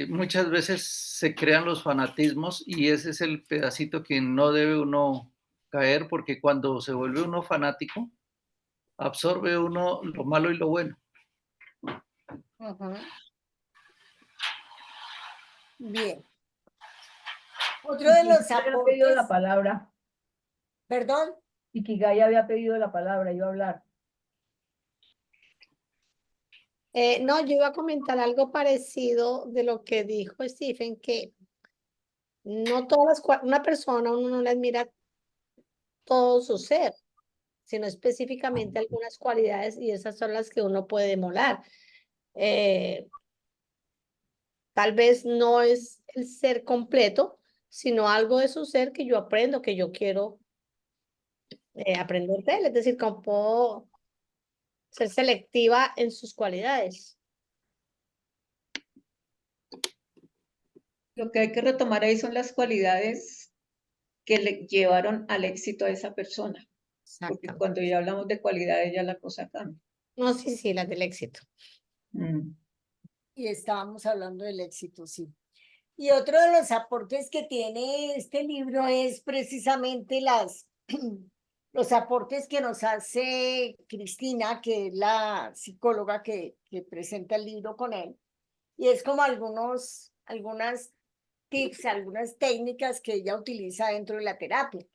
muchas veces se crean los fanatismos y ese es el pedacito que no debe uno caer, porque cuando se vuelve uno fanático, absorbe uno lo malo y lo bueno. Bien. Otro de los Había pedido la aportes, palabra. perdón, Ikigai había pedido la palabra, iba a hablar. No, yo iba a comentar algo parecido de lo que dijo Stephen, que no una persona, uno no le admira todo su ser, sino específicamente algunas cualidades y esas son las que uno puede molar. Tal vez no es el ser completo, sino algo de su ser que yo aprendo, que yo quiero aprender de él, es decir, cómo puedo ser selectiva en sus cualidades. Lo que hay que retomar ahí son las cualidades que le llevaron al éxito a esa persona. Porque Exacto. cuando ya hablamos de cualidades ya la cosa cambia. No, sí, sí, las del éxito. y estábamos hablando del éxito, sí. Y otro de los aportes que tiene este libro es precisamente los aportes que nos hace Cristina, que es la psicóloga que presenta el libro con él. Y es como algunas tips, algunas técnicas que ella utiliza dentro de la terapia.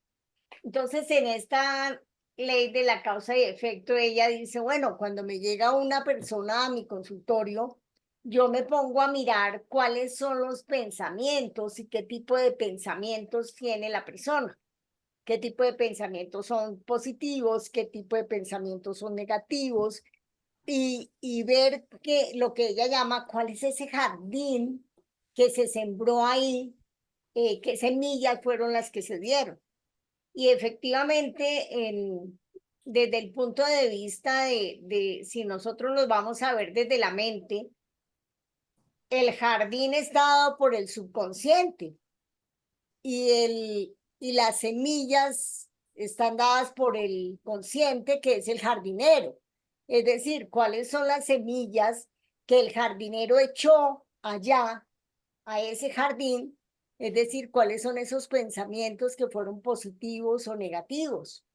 Entonces, en esta ley de la causa y efecto, ella dice, bueno, cuando me llega una persona a mi consultorio, yo me pongo a mirar cuáles son los pensamientos y qué tipo de pensamientos tiene la persona, qué tipo de pensamientos son positivos, qué tipo de pensamientos son negativos, y ver lo que ella llama cuál es ese jardín que se sembró ahí, qué semillas fueron las que se dieron. Y efectivamente, desde el punto de vista de si nosotros nos vamos a ver desde la mente, el jardín está dado por el subconsciente y las semillas están dadas por el consciente, que es el jardinero. Es decir, cuáles son las semillas que el jardinero echó allá a ese jardín, es decir, cuáles son esos pensamientos que fueron positivos o negativos.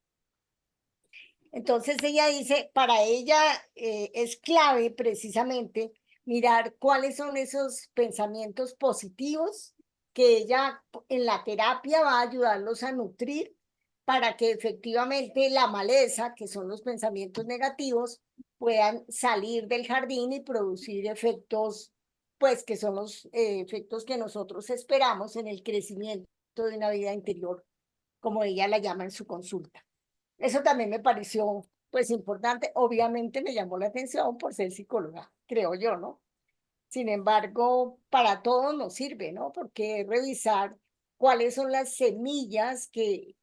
Entonces ella dice, para ella es clave precisamente mirar cuáles son esos pensamientos positivos que ella en la terapia va a ayudarlos a nutrir para que efectivamente la maleza, que son los pensamientos negativos, puedan salir del jardín y producir efectos, pues que son los efectos que nosotros esperamos en el crecimiento de una vida interior, como ella la llama en su consulta. Eso también me pareció, pues, importante. Obviamente me llamó la atención por ser psicóloga, creo yo, ¿no? Sin embargo, para todo nos sirve, ¿no? Porque revisar cuáles son las semillas que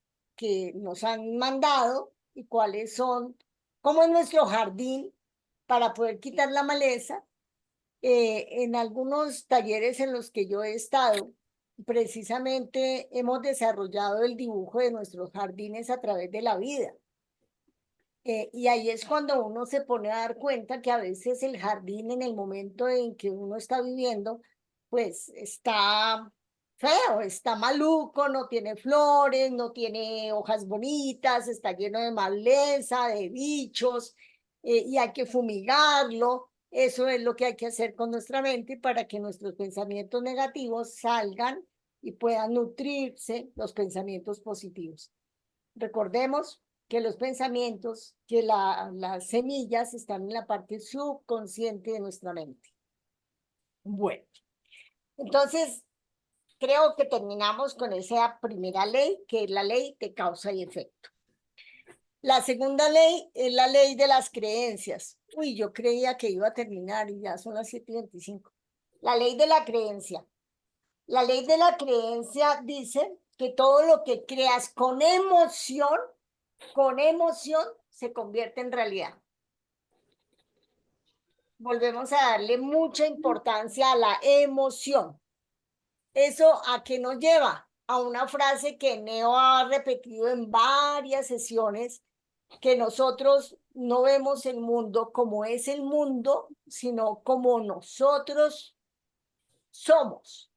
nos han mandado y cuáles son, cómo es nuestro jardín para poder quitar la maleza. En algunos talleres en los que yo he estado, precisamente hemos desarrollado el dibujo de nuestros jardines a través de la vida. Y ahí es cuando uno se pone a dar cuenta que a veces el jardín en el momento en que uno está viviendo, pues está feo, está maluco, no tiene flores, no tiene hojas bonitas, está lleno de maleza, de bichos, y hay que fumigarlo. Eso es lo que hay que hacer con nuestra mente para que nuestros pensamientos negativos salgan y puedan nutrirse los pensamientos positivos. Recordemos que los pensamientos, que las semillas están en la parte subconsciente de nuestra mente. Bueno, entonces creo que terminamos con esa primera ley, que es la ley de causa y efecto. La segunda ley es la ley de las creencias. Uy, yo creía que iba a terminar y ya son las 7:25. La ley de la creencia. La ley de la creencia dice que todo lo que creas con emoción se convierte en realidad. Volvemos a darle mucha importancia a la emoción. ¿Eso a qué nos lleva? A una frase que Neo ha repetido en varias sesiones, que nosotros no vemos el mundo como es el mundo, sino como nosotros somos.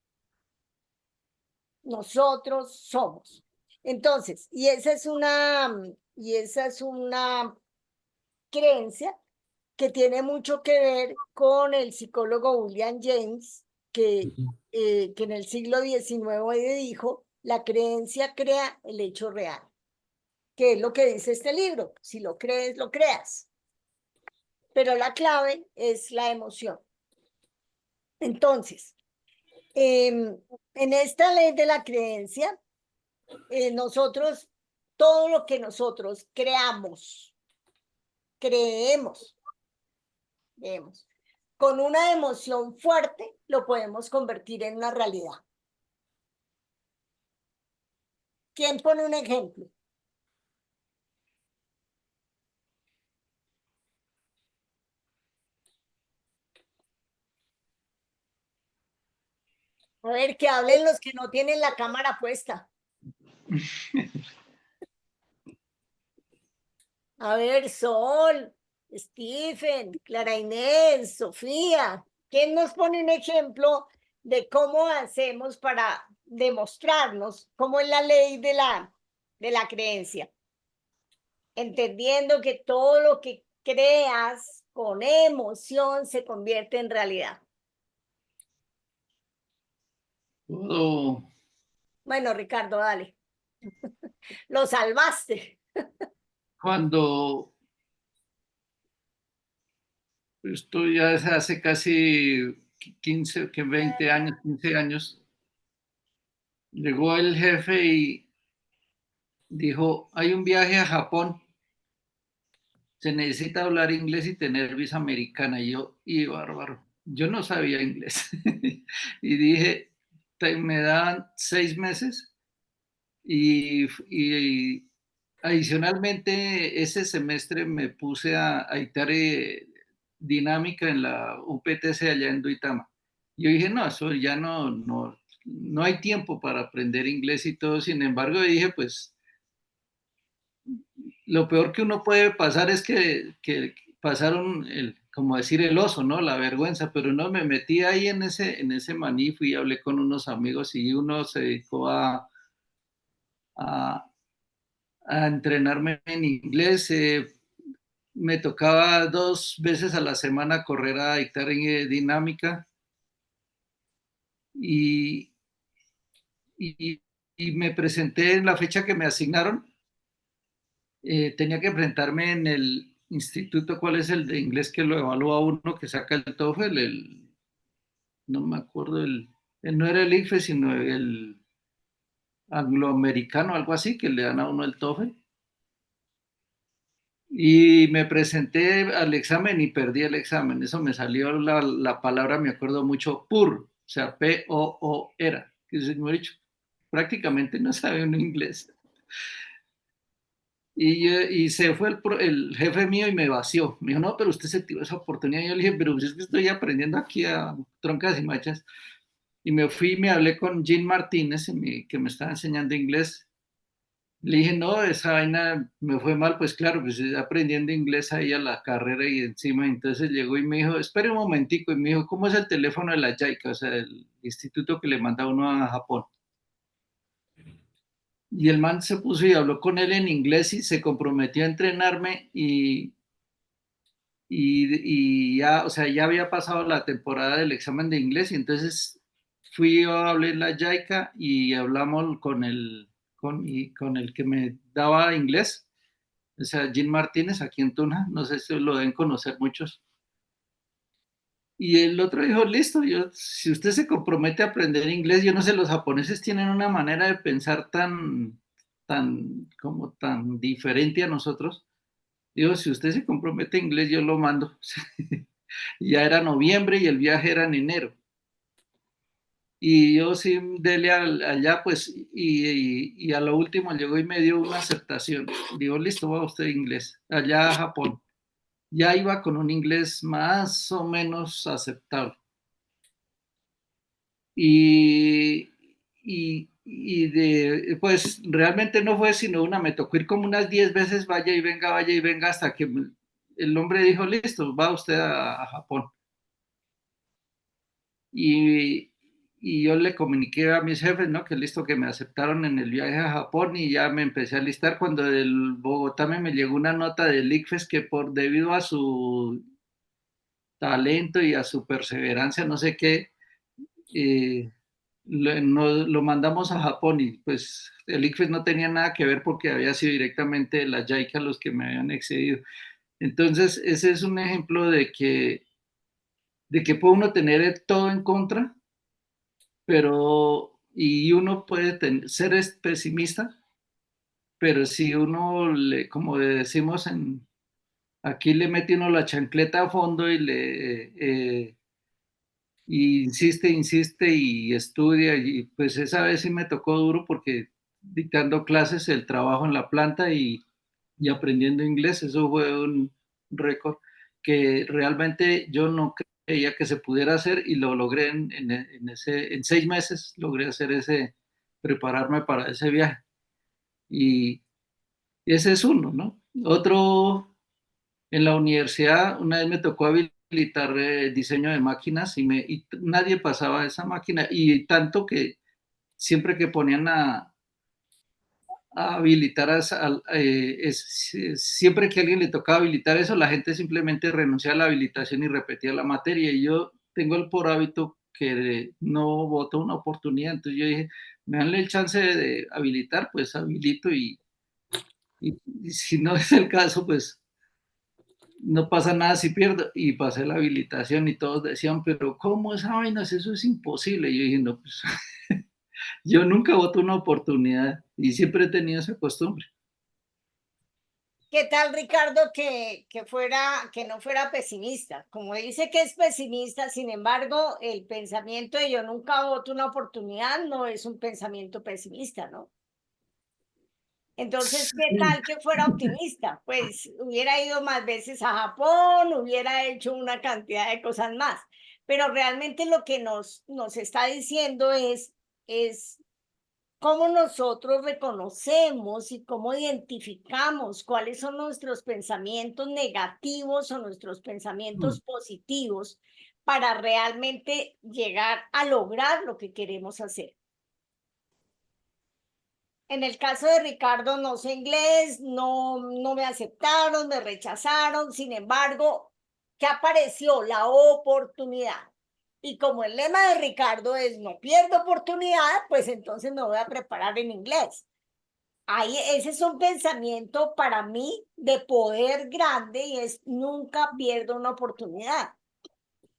Nosotros somos. Entonces, y esa es una creencia que tiene mucho que ver con el psicólogo William James, que en el siglo XIX dijo, la creencia crea el hecho real, que es lo que dice este libro, si lo crees, lo creas. Pero la clave es la emoción. Entonces, en esta ley de la creencia, nosotros, todo lo que nosotros creemos, con una emoción fuerte, lo podemos convertir en una realidad. ¿Quién pone un ejemplo? A ver, que hablen los que no tienen la cámara puesta. A ver, Sol, Stephen, Clara Inés, Sofía, ¿quién nos pone un ejemplo de cómo hacemos para demostrarnos cómo es la ley de la creencia? Entendiendo que todo lo que creas con emoción se convierte en realidad. Puedo, Bueno, Ricardo, dale. Lo salvaste. cuando esto ya es hace casi 15, 20 años, 15 años, llegó el jefe y dijo, hay un viaje a Japón, se necesita hablar inglés y tener visa americana. Y bárbaro, yo no sabía inglés. Y dije, me dan 6 meses y adicionalmente ese semestre me puse a dictar dinámica en la UPTC allá en Duitama. Yo dije, no, eso ya no hay tiempo para aprender inglés y todo. Sin embargo, dije, pues lo peor que uno puede pasar es que pasaron, como decir, el oso, ¿no? La vergüenza, pero no, me metí ahí en ese maní, fui y hablé con unos amigos y uno se dedicó a, a entrenarme en inglés. Me tocaba 2 veces a la semana correr a dictar en dinámica y, y, y me presenté en la fecha que me asignaron. Tenía que presentarme en el instituto, ¿cuál es el de inglés que lo evalúa uno, que saca el TOEFL? No me acuerdo, no era el IFE, sino el angloamericano, algo así, que le dan a uno el TOEFL. Y me presenté al examen y perdí el examen. Eso me salió la palabra, me acuerdo mucho, PUR, o sea, P-O-O era, que es, como he dicho, prácticamente no sabe un inglés. Y se fue el jefe mío y me vació. Me dijo, no, pero usted se tiró esa oportunidad. Y yo le dije, pero es que estoy aprendiendo aquí a troncas y machas. Y me fui y me hablé con Jean Martínez, que me estaba enseñando inglés. Le dije, no, esa vaina me fue mal, pues claro, pues aprendiendo inglés ahí a la carrera y encima, entonces llegó y me dijo, espere un momentico, y me dijo, ¿cómo es el teléfono de la JICA? O sea, el instituto que le manda uno a Japón. Y el man se puso y habló con él en inglés y se comprometió a entrenarme y ya, o sea, ya había pasado la temporada del examen de inglés y entonces fui yo a hablar en la JICA y hablamos con el que me daba inglés, o sea, Jean Martínez, aquí en Tuna, no sé si lo deben conocer muchos. Y el otro dijo, listo, si usted se compromete a aprender inglés, yo no sé, los japoneses tienen una manera de pensar como tan diferente a nosotros. Digo, si usted se compromete a inglés, yo lo mando. Ya era noviembre y el viaje era en enero. Y yo sí, dele allá, pues, y a lo último llegó y me dio una aceptación. Digo, listo, va usted a inglés, allá a Japón. Ya iba con un inglés más o menos aceptable. Pues realmente no fue sino una, me tocó ir como unas 10 veces, vaya y venga, hasta que el hombre dijo, listo, va usted a Japón. Y, y yo le comuniqué a mis jefes, ¿no? Que listo, que me aceptaron en el viaje a Japón y ya me empecé a listar cuando del Bogotá me llegó una nota del ICFES que debido a su talento y a su perseverancia, no sé qué, eh, lo mandamos a Japón y pues el ICFES no tenía nada que ver porque había sido directamente la JICA los que me habían excedido. Entonces, ese es un ejemplo de que puede uno tener todo en contra, y uno puede ser pesimista, pero si uno, como decimos aquí le mete uno la chancleta a fondo y insiste y estudia, y pues esa vez sí me tocó duro porque dictando clases, el trabajo en la planta y aprendiendo inglés, eso fue un récord que realmente yo no creía que se pudiera hacer y lo logré en 6 meses, logré prepararme para ese viaje. Y ese es uno, ¿no? Otro, en la universidad, una vez me tocó habilitar diseño de máquinas y nadie pasaba esa máquina y tanto que siempre que ponían a habilitar, siempre que a alguien le tocaba habilitar eso, la gente simplemente renunciaba a la habilitación y repetía la materia. Y yo tengo por hábito que no voto una oportunidad. Entonces yo dije, me dan el chance de habilitar, pues habilito y si no es el caso, pues no pasa nada si pierdo. Y pasé la habilitación y todos decían, pero ¿cómo esa vaina? Eso es imposible. Y yo dije, no, pues yo nunca voto una oportunidad y siempre he tenido esa costumbre. ¿Qué tal, Ricardo, que no fuera pesimista? Como dice que es pesimista, sin embargo, el pensamiento de yo nunca voto una oportunidad no es un pensamiento pesimista, ¿no? Entonces, ¿qué tal que fuera optimista? Pues hubiera ido más veces a Japón, hubiera hecho una cantidad de cosas más. Pero realmente lo que nos está diciendo es cómo nosotros reconocemos y cómo identificamos cuáles son nuestros pensamientos negativos o nuestros pensamientos positivos para realmente llegar a lograr lo que queremos hacer. En el caso de Ricardo, no sé inglés, no me aceptaron, me rechazaron, sin embargo, ¿qué apareció? La oportunidad. Y como el lema de Ricardo es no pierdo oportunidad, pues entonces me voy a preparar en inglés. Ahí, ese es un pensamiento para mí de poder grande y es nunca pierdo una oportunidad.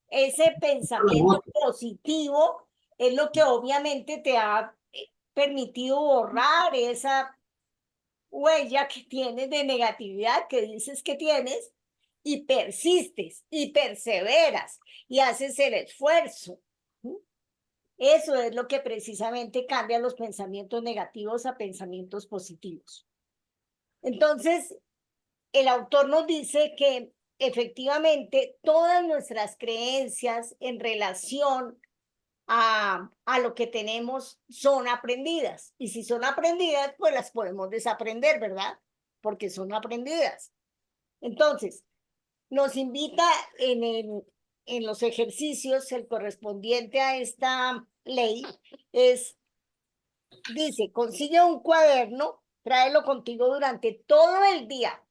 Ese pensamiento positivo es lo que obviamente te ha permitido borrar esa huella que tienes de negatividad que dices que tienes y persistes y perseveras y haces el esfuerzo. Eso es lo que precisamente cambia los pensamientos negativos a pensamientos positivos. Entonces, el autor nos dice que efectivamente todas nuestras creencias en relación a lo que tenemos son aprendidas. Y si son aprendidas, pues las podemos desaprender, ¿verdad? Porque son aprendidas. Entonces, nos invita en los ejercicios, el correspondiente a esta ley dice, consigue un cuaderno, tráelo contigo durante todo el día,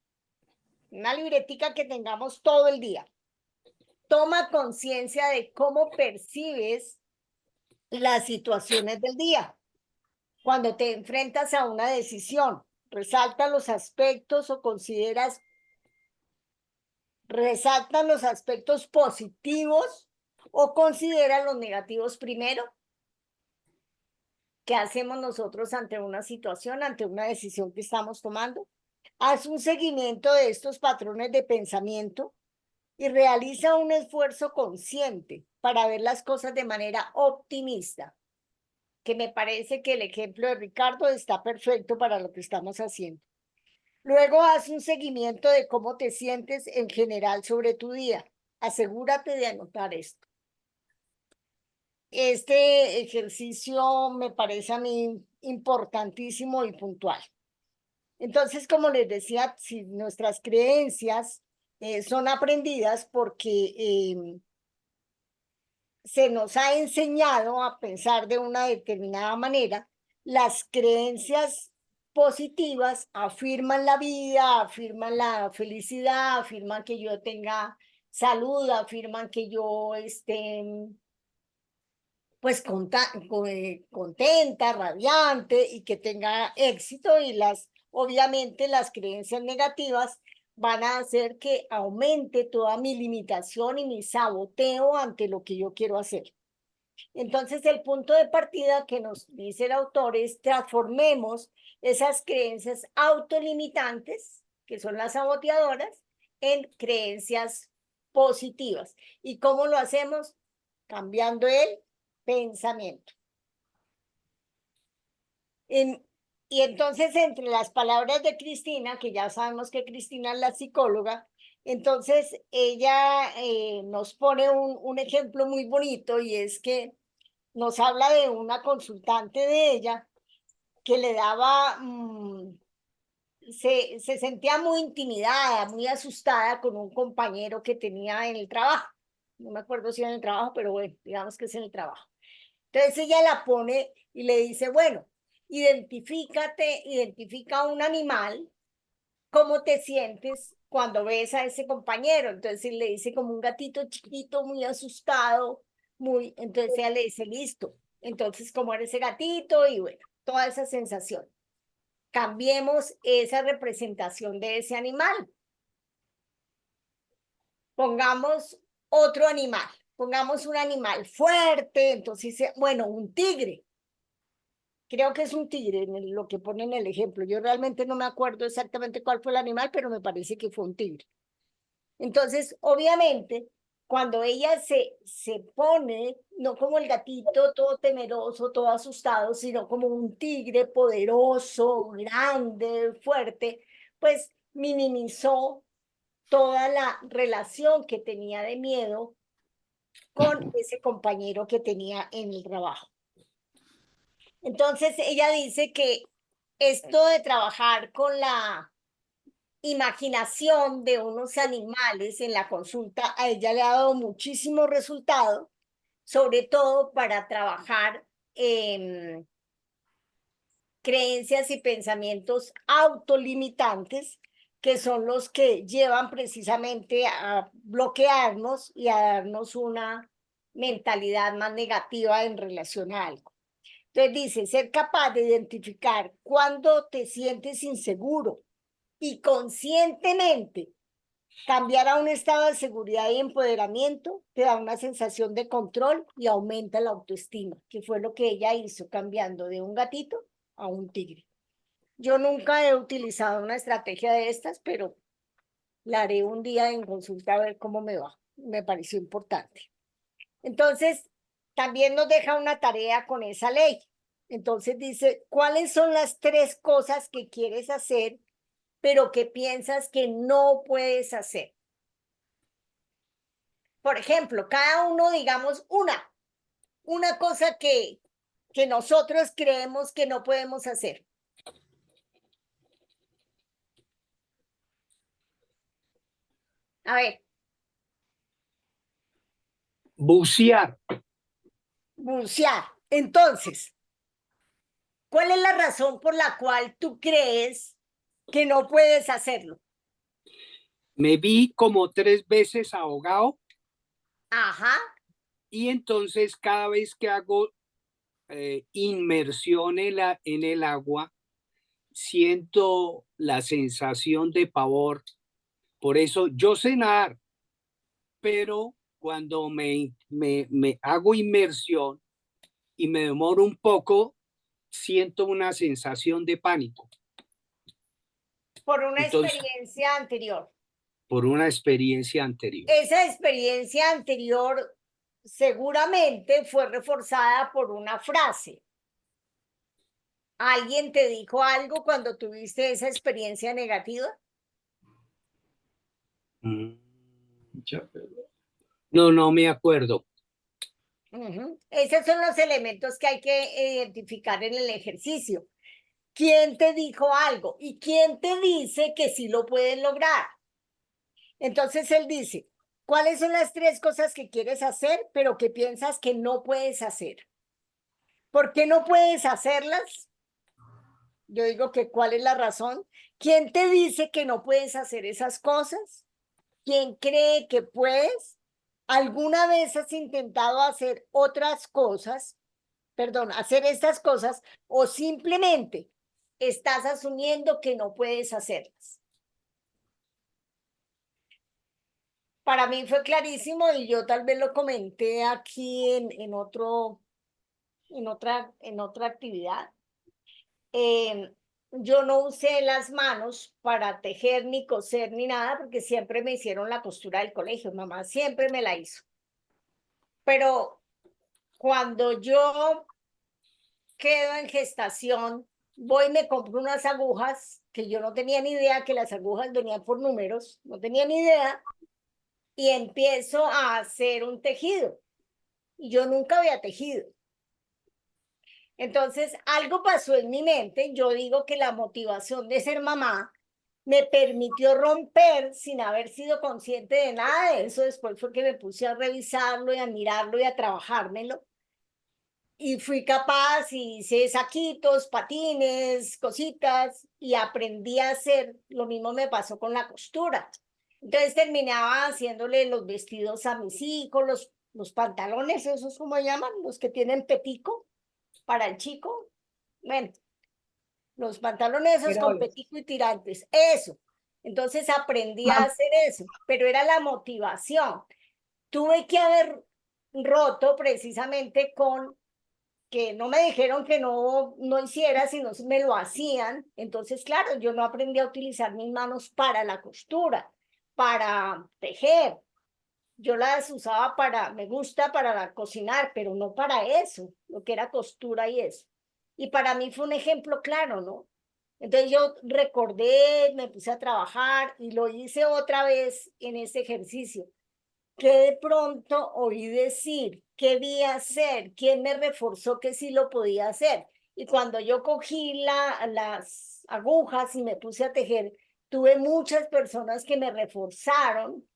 una libretica que tengamos todo el día. Toma conciencia de cómo percibes las situaciones del día. Cuando te enfrentas a una decisión, resalta los aspectos o resaltan los aspectos positivos o considera los negativos primero. ¿Qué hacemos nosotros ante una situación, ante una decisión que estamos tomando? Haz un seguimiento de estos patrones de pensamiento y realiza un esfuerzo consciente para ver las cosas de manera optimista, que me parece que el ejemplo de Ricardo está perfecto para lo que estamos haciendo. Luego haz un seguimiento de cómo te sientes en general sobre tu día. Asegúrate de anotar esto. Este ejercicio me parece a mí importantísimo y puntual. Entonces, como les decía, si nuestras creencias son aprendidas porque se nos ha enseñado a pensar de una determinada manera, las creencias positivas afirman la vida, afirman la felicidad, afirman que yo tenga salud, afirman que yo esté pues contenta, radiante y que tenga éxito, y obviamente las creencias negativas van a hacer que aumente toda mi limitación y mi saboteo ante lo que yo quiero hacer. Entonces, el punto de partida que nos dice el autor es transformemos esas creencias autolimitantes, que son las saboteadoras, en creencias positivas. ¿Y cómo lo hacemos? Cambiando el pensamiento. Y entonces, entre las palabras de Cristina, que ya sabemos que Cristina es la psicóloga, entonces ella nos pone un ejemplo muy bonito, y es que nos habla de una consultante de ella que le daba, se sentía muy intimidada, muy asustada con un compañero que tenía en el trabajo. No me acuerdo si era en el trabajo, pero bueno, digamos que es en el trabajo. Entonces ella la pone y le dice, bueno, identifica un animal, ¿cómo te sientes cuando ves a ese compañero? Entonces le dice como un gatito chiquito, muy asustado, entonces ella le dice, listo. Entonces, ¿cómo era ese gatito? Y bueno, toda esa sensación. Cambiemos esa representación de ese animal. Pongamos otro animal. Pongamos un animal fuerte. Entonces, bueno, un tigre. Creo que es un tigre lo que pone en el ejemplo. Yo realmente no me acuerdo exactamente cuál fue el animal, pero me parece que fue un tigre. Entonces, obviamente, cuando ella se pone, no como el gatito todo temeroso, todo asustado, sino como un tigre poderoso, grande, fuerte, pues minimizó toda la relación que tenía de miedo con ese compañero que tenía en el trabajo. Entonces, ella dice que esto de trabajar con la imaginación de unos animales en la consulta, a ella le ha dado muchísimo resultado, sobre todo para trabajar creencias y pensamientos autolimitantes, que son los que llevan precisamente a bloquearnos y a darnos una mentalidad más negativa en relación a algo. Entonces dice, ser capaz de identificar cuando te sientes inseguro y conscientemente cambiar a un estado de seguridad y empoderamiento te da una sensación de control y aumenta la autoestima, que fue lo que ella hizo cambiando de un gatito a un tigre. Yo nunca he utilizado una estrategia de estas, pero la haré un día en consulta a ver cómo me va. Me pareció importante. Entonces, también nos deja una tarea con esa ley. Entonces dice, ¿cuáles son las 3 cosas que quieres hacer, pero que piensas que no puedes hacer? Por ejemplo, cada uno digamos una cosa que nosotros creemos que no podemos hacer. A ver, Bucear. bucear. Entonces, ¿cuál es la razón por la cual tú crees que no puedes hacerlo? Me vi como 3 veces ahogado Ajá. y entonces cada vez que hago inmersión en el agua, siento la sensación de pavor. Por eso yo sé nadar, pero cuando me hago inmersión y me demoro un poco, siento una sensación de pánico. Por una Entonces, experiencia anterior. por una experiencia anterior. Esa experiencia anterior seguramente fue reforzada por una frase. ¿Alguien te dijo algo cuando tuviste esa experiencia negativa? No me acuerdo. Esos son los elementos que hay que identificar en el ejercicio. ¿Quién te dijo algo? ¿Y quién te dice que sí lo pueden lograr? Entonces él dice, ¿cuáles son las 3 cosas que quieres hacer, pero que piensas que no puedes hacer? ¿Por qué no puedes hacerlas? Yo digo que ¿cuál es la razón? ¿Quién te dice que no puedes hacer esas cosas? ¿Quién cree que puedes? ¿Alguna vez has intentado hacer otras cosas? Perdón, hacer estas cosas o simplemente estás asumiendo que no puedes hacerlas. Para mí fue clarísimo y yo tal vez lo comenté aquí en otra actividad. Yo no usé las manos para tejer ni coser ni nada porque siempre me hicieron la costura del colegio. Mamá siempre me la hizo. Pero cuando yo quedo en gestación, voy y me compro unas agujas que yo no tenía ni idea que las agujas venían por números, no tenía ni idea, y empiezo a hacer un tejido. Y yo nunca había tejido. Entonces, algo pasó en mi mente. Yo digo que la motivación de ser mamá me permitió romper sin haber sido consciente de nada de eso. Después fue que me puse a revisarlo y a mirarlo y a trabajármelo. Y fui capaz y hice saquitos, patines, cositas y aprendí a hacer. Lo mismo me pasó con la costura. Entonces terminaba haciéndole los vestidos a mis hijos, los pantalones, esos como llaman, los que tienen petico para el chico. Bueno, los pantalones esos con petico y tirantes, eso. Entonces aprendí a hacer eso, pero era la motivación. Tuve que haber roto precisamente con que no me dijeron que no hiciera, sino me lo hacían. Entonces, claro, yo no aprendí a utilizar mis manos para la costura, para tejer. Yo las usaba me gusta para cocinar, pero no para eso, lo que era costura y eso. Y para mí fue un ejemplo claro, ¿no? Entonces yo recordé, me puse a trabajar y lo hice otra vez en ese ejercicio, que de pronto oí decir, ¿qué vi hacer? ¿Quién me reforzó que sí lo podía hacer? Y cuando yo cogí las agujas y me puse a tejer, tuve muchas personas que me reforzaron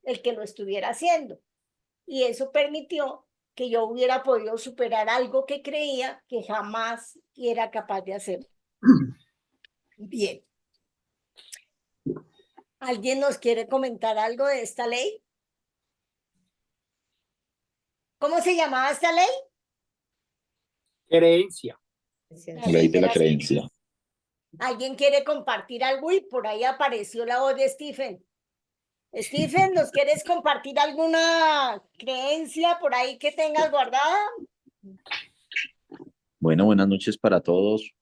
el que lo estuviera haciendo. Y eso permitió que yo hubiera podido superar algo que creía que jamás era capaz de hacer. Bien. ¿Alguien nos quiere comentar algo de esta ley? ¿Cómo se llamaba esta ley? Creencia. Ley de la creencia. ¿Alguien quiere compartir algo? Y por ahí apareció la voz de Stephen. Stephen, ¿nos quieres compartir alguna creencia por ahí que tengas guardada? Bueno, buenas noches para todos.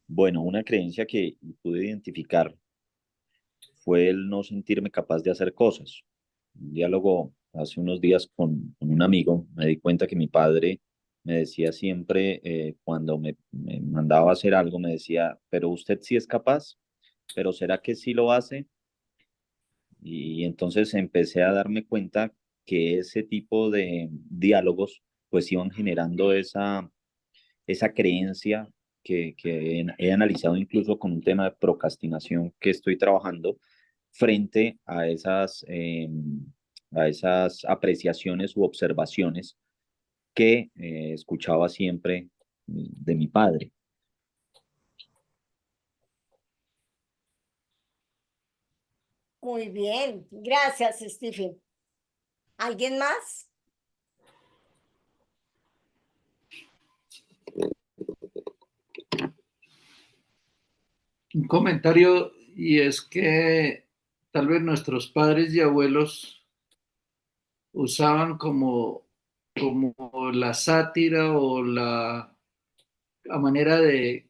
Bueno, una creencia que pude identificar fue el no sentirme capaz de hacer cosas. Un diálogo hace unos días con un amigo, me di cuenta que mi padre me decía siempre, cuando me mandaba a hacer algo, me decía, pero usted sí es capaz, pero ¿será que sí lo hace? Y entonces empecé a darme cuenta que ese tipo de diálogos pues iban generando esa creencia que he analizado incluso con un tema de procrastinación que estoy trabajando frente a esas apreciaciones u observaciones que escuchaba siempre de mi padre. Muy bien, gracias, Stephen. ¿Alguien más? Un comentario, y es que tal vez nuestros padres y abuelos usaban como la sátira o la manera de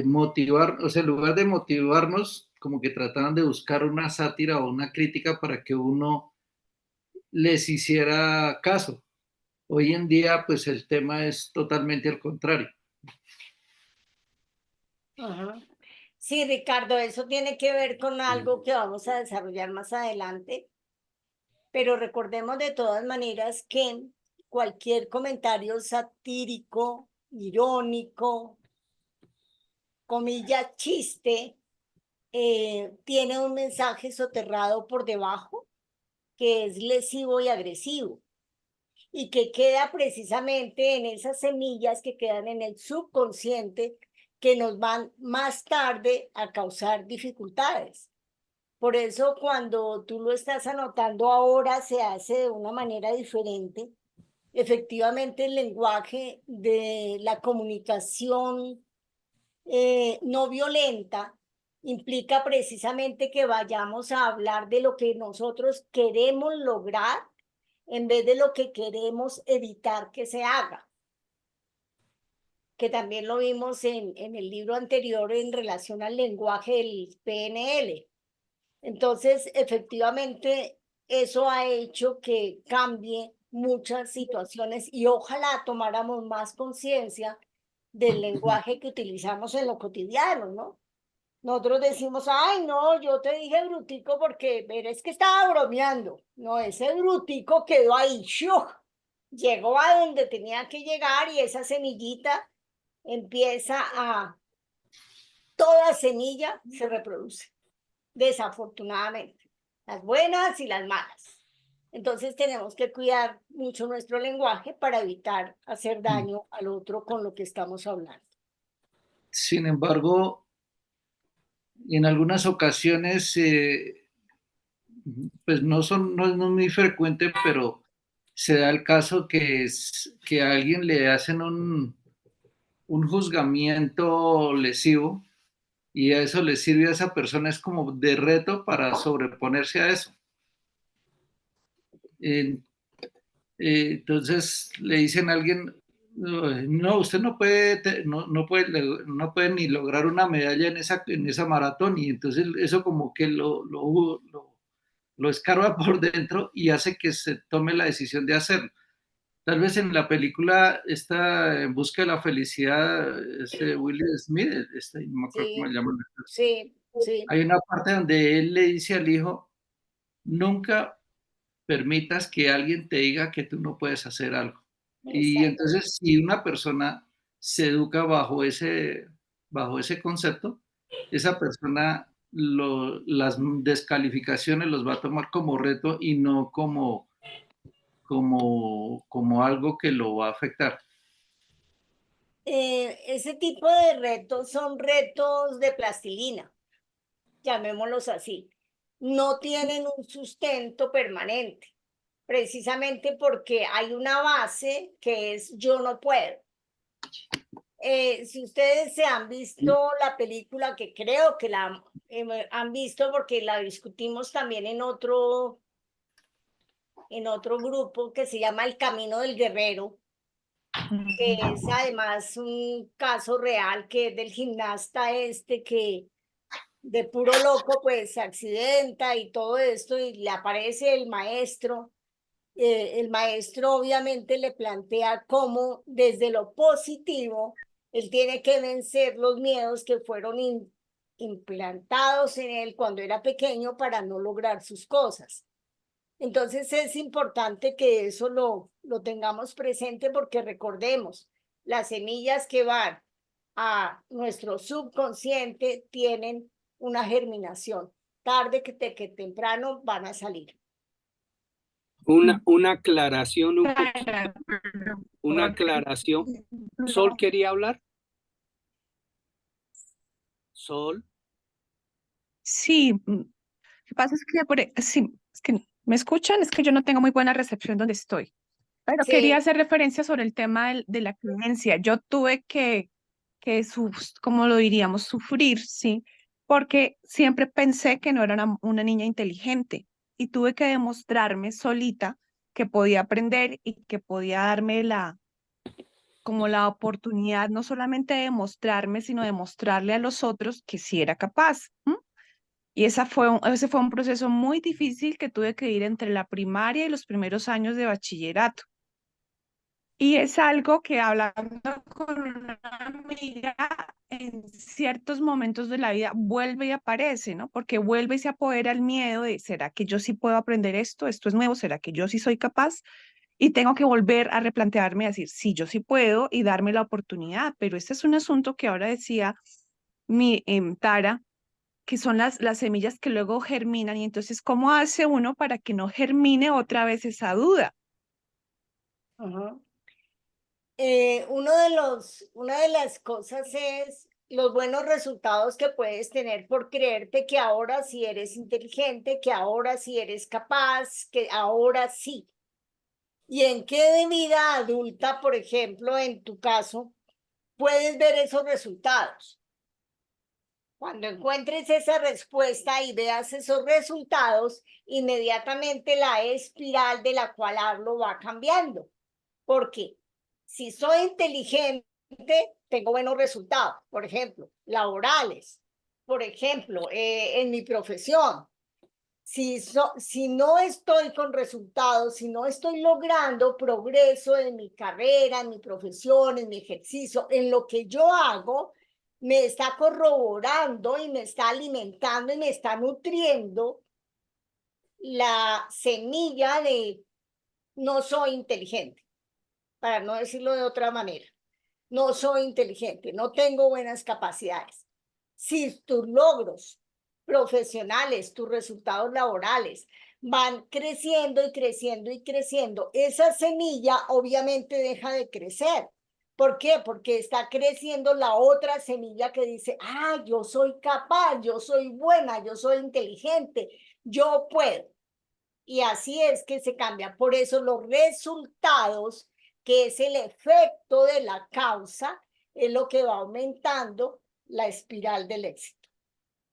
motivar, o sea, en lugar de motivarnos, como que trataban de buscar una sátira o una crítica para que uno les hiciera caso. Hoy en día, pues el tema es totalmente al contrario. Ajá. Sí, Ricardo, eso tiene que ver con algo que vamos a desarrollar más adelante, pero recordemos de todas maneras que cualquier comentario satírico, irónico, comillas, chiste, tiene un mensaje soterrado por debajo que es lesivo y agresivo y que queda precisamente en esas semillas que quedan en el subconsciente que nos van más tarde a causar dificultades. Por eso cuando tú lo estás anotando ahora se hace de una manera diferente. Efectivamente, el lenguaje de la comunicación no violenta implica precisamente que vayamos a hablar de lo que nosotros queremos lograr en vez de lo que queremos evitar que se haga, que también lo vimos en el libro anterior en relación al lenguaje del PNL. Entonces, efectivamente, eso ha hecho que cambie muchas situaciones y ojalá tomáramos más conciencia del lenguaje que utilizamos en lo cotidiano, ¿no? Nosotros decimos, ay, no, yo te dije brutico porque es que estaba bromeando. No, ese brutico quedó ahí, ¡shuk! Llegó a donde tenía que llegar y esa semillita empieza a, toda semilla se reproduce, desafortunadamente, las buenas y las malas. Entonces tenemos que cuidar mucho nuestro lenguaje para evitar hacer daño al otro con lo que estamos hablando. Sin embargo, en algunas ocasiones, pues no es muy frecuente, pero se da el caso que a alguien le hacen un juzgamiento lesivo y a eso le sirve a esa persona, es como de reto para sobreponerse a eso. Entonces le dicen a alguien, no, usted no puede ni lograr una medalla en esa maratón, y entonces eso como que lo escarba por dentro y hace que se tome la decisión de hacerlo. Tal vez en la película está En busca de la felicidad, Will Smith, no me acuerdo cómo Sí, se llama. sí, sí. Hay una parte donde él le dice al hijo, nunca permitas que alguien te diga que tú no puedes hacer algo. Y Exacto. entonces, si una persona se educa bajo ese concepto, esa persona las descalificaciones los va a tomar como reto y no como algo que lo va a afectar. Ese tipo de retos son retos de plastilina, llamémoslos así. No tienen un sustento permanente, precisamente porque hay una base que es yo no puedo. Si ustedes se han visto la película, que creo que la han visto porque la discutimos también en otro grupo que se llama El Camino del Guerrero, que es además un caso real que es del gimnasta que de puro loco pues se accidenta y todo esto y le aparece el maestro. El maestro obviamente le plantea cómo desde lo positivo él tiene que vencer los miedos que fueron implantados en él cuando era pequeño para no lograr sus cosas. Entonces es importante que eso lo tengamos presente porque recordemos, las semillas que van a nuestro subconsciente tienen una germinación. Tarde que temprano van a salir. Una aclaración, Clara, pero una aclaración. ¿Sol quería hablar? Sol. sí, lo que pasa es que, sí, es que me escuchan, es que yo no tengo muy buena recepción donde estoy. Pero quería Sí, hacer referencia sobre el tema de la creencia. Yo tuve como lo diríamos, sufrir, ¿sí? Porque siempre pensé que no era una niña inteligente y tuve que demostrarme solita que podía aprender y que podía darme como la oportunidad no solamente de demostrarme, sino de mostrarle a los otros que sí era capaz. ¿M? Y ese fue un proceso muy difícil que tuve que ir entre la primaria y los primeros años de bachillerato. Y es algo que hablando con una amiga en ciertos momentos de la vida vuelve y aparece, ¿no? Porque vuelve y se apodera el miedo de, ¿será que yo sí puedo aprender esto? ¿Esto es nuevo? ¿Será que yo sí soy capaz? Y tengo que volver a replantearme, a decir, sí, yo sí puedo y darme la oportunidad. Pero este es un asunto que ahora decía Tara, que son las semillas que luego germinan. Y entonces, ¿cómo hace uno para que no germine otra vez esa duda? ajá. Una de las cosas es los buenos resultados que puedes tener por creerte que ahora sí eres inteligente, que ahora sí eres capaz, que ahora sí. ¿Y en qué de vida adulta, por ejemplo, en tu caso, puedes ver esos resultados? Cuando encuentres esa respuesta y veas esos resultados, inmediatamente la espiral de la cual hablo va cambiando. Porque si soy inteligente, tengo buenos resultados, por ejemplo, laborales, por ejemplo, en mi profesión. Si no estoy con resultados, si no estoy logrando progreso en mi carrera, en mi profesión, en mi ejercicio, en lo que yo hago, me está corroborando y me está alimentando y me está nutriendo la semilla de no soy inteligente, para no decirlo de otra manera. No soy inteligente, no tengo buenas capacidades. Si tus logros profesionales, tus resultados laborales van creciendo y creciendo y creciendo, esa semilla obviamente deja de crecer. ¿Por qué? Porque está creciendo la otra semilla que dice, ah, yo soy capaz, yo soy buena, yo soy inteligente, yo puedo. Y así es que se cambia. Por eso los resultados, que es el efecto de la causa, es lo que va aumentando la espiral del éxito.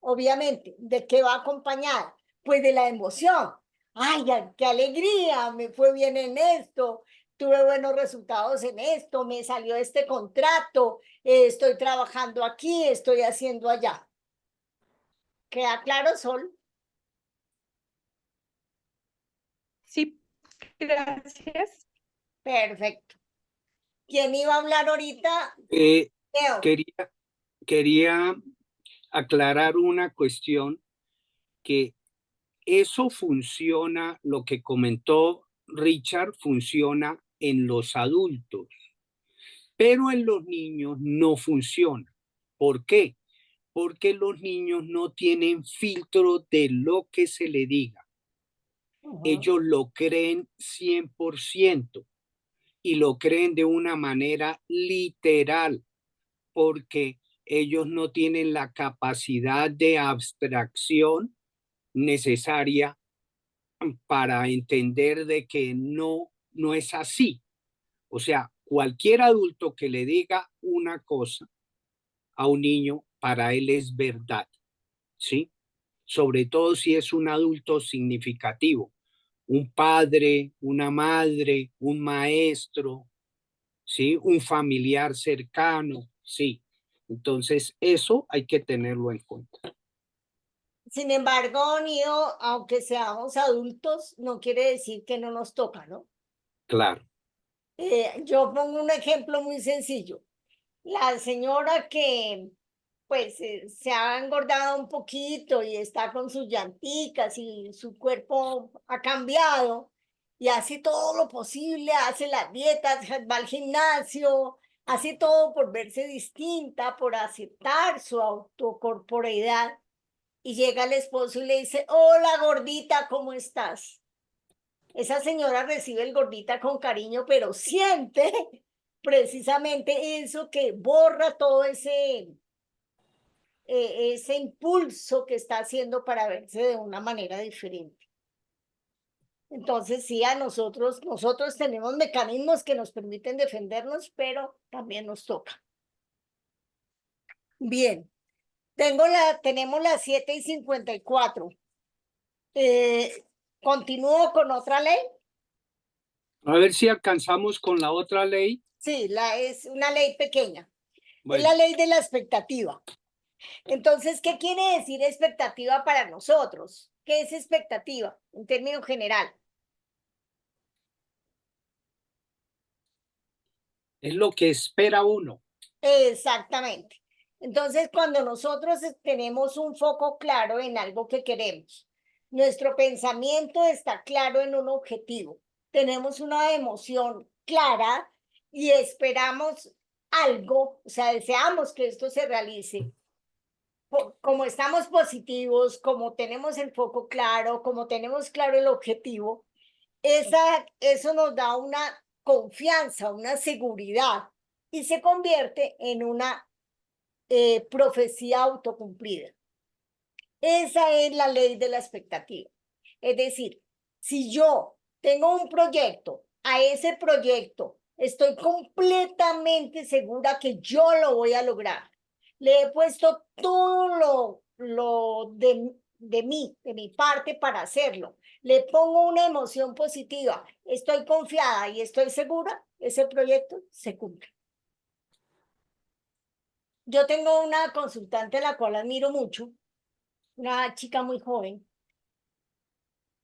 Obviamente, ¿de qué va acompañada? Pues de la emoción. ¡Ay, qué alegría! Me fue bien en esto, tuve buenos resultados en esto, me salió este contrato, estoy trabajando aquí, estoy haciendo allá. ¿Queda claro, Sol? Sí, gracias. Perfecto. ¿Quién iba a hablar ahorita? Leo. Quería aclarar una cuestión, que eso funciona, lo que comentó Richard, funciona en los adultos, pero en los niños no funciona. ¿Por qué? Porque los niños no tienen filtro de lo que se le diga. Ellos lo creen 100% y lo creen de una manera literal, porque ellos no tienen la capacidad de abstracción necesaria para entender de que no es así. O sea, cualquier adulto que le diga una cosa a un niño, para él es verdad, ¿sí? Sobre todo si es un adulto significativo, un padre, una madre, un maestro, ¿sí? Un familiar cercano, sí. Entonces, eso hay que tenerlo en cuenta. Sin embargo, Nido, aunque seamos adultos, no quiere decir que no nos toca, ¿no? Claro. Yo pongo un ejemplo muy sencillo. La señora que pues se ha engordado un poquito y está con sus llanticas y su cuerpo ha cambiado y hace todo lo posible, hace las dietas, va al gimnasio, hace todo por verse distinta, por aceptar su autocorporeidad. Y llega el esposo y le dice, hola gordita, ¿cómo estás? Esa señora recibe el gordita con cariño, pero siente precisamente eso que borra todo ese impulso que está haciendo para verse de una manera diferente. Entonces, sí, nosotros tenemos mecanismos que nos permiten defendernos, pero también nos toca. Bien, tenemos las 7:54. Continúo con otra ley. A ver si alcanzamos con la otra ley. Sí, es una ley pequeña. Bueno. Es la ley de la expectativa. Entonces, ¿qué quiere decir expectativa para nosotros? ¿Qué es expectativa en términos general? Es lo que espera uno. Exactamente. Entonces, cuando nosotros tenemos un foco claro en algo que queremos, nuestro pensamiento está claro en un objetivo, tenemos una emoción clara y esperamos algo, o sea, deseamos que esto se realice. Como estamos positivos, como tenemos el foco claro, como tenemos claro el objetivo, eso nos da una confianza, una seguridad y se convierte en una profecía autocumplida. Esa es la ley de la expectativa. Es decir, si yo tengo un proyecto, a ese proyecto estoy completamente segura que yo lo voy a lograr. Le he puesto todo lo de mí, de mi parte para hacerlo. Le pongo una emoción positiva, estoy confiada y estoy segura, ese proyecto se cumple. Yo tengo una consultante a la cual admiro mucho, una chica muy joven,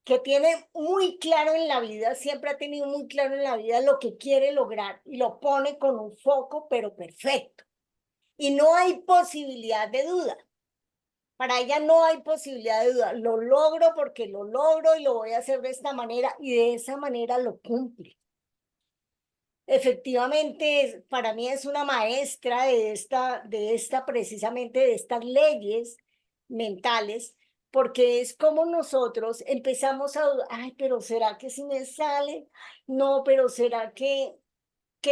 que tiene muy claro en la vida, siempre ha tenido muy claro en la vida lo que quiere lograr y lo pone con un foco, pero perfecto. Y no hay posibilidad de duda. Para ella no hay posibilidad de duda. Lo logro porque lo logro y lo voy a hacer de esta manera y de esa manera lo cumple. Efectivamente, para mí es una maestra precisamente de estas leyes mentales, porque es como nosotros empezamos a dudar, ay, pero ¿será que si me sale? No, pero ¿será que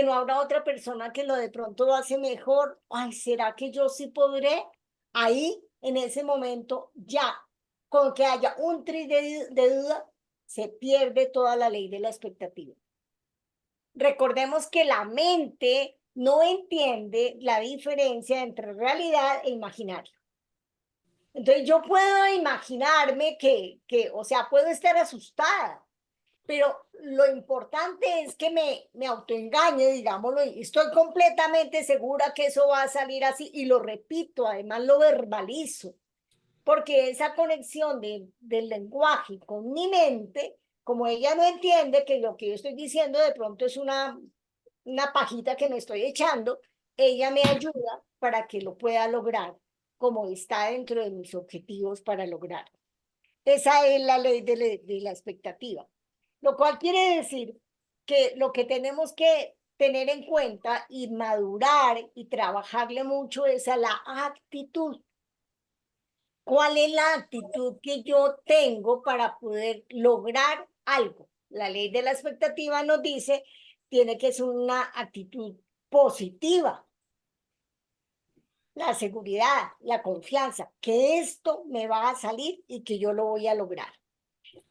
no habrá otra persona que lo de pronto lo hace mejor? Ay, ¿será que yo sí podré? Ahí, en ese momento, ya, con que haya un tris de duda, se pierde toda la ley de la expectativa. Recordemos que la mente no entiende la diferencia entre realidad e imaginario. Entonces yo puedo imaginarme o sea, puedo estar asustada, pero lo importante es que me autoengañe, digámoslo, y estoy completamente segura que eso va a salir así y lo repito, además lo verbalizo, porque esa conexión del lenguaje con mi mente, como ella no entiende que lo que yo estoy diciendo de pronto es una pajita que me estoy echando, ella me ayuda para que lo pueda lograr, como está dentro de mis objetivos para lograr. Esa es la ley de la expectativa, lo cual quiere decir que lo que tenemos que tener en cuenta y madurar y trabajarle mucho es a la actitud. ¿Cuál es la actitud que yo tengo para poder lograr algo? La ley de la expectativa nos dice, tiene que ser una actitud positiva. La seguridad, la confianza, que esto me va a salir y que yo lo voy a lograr.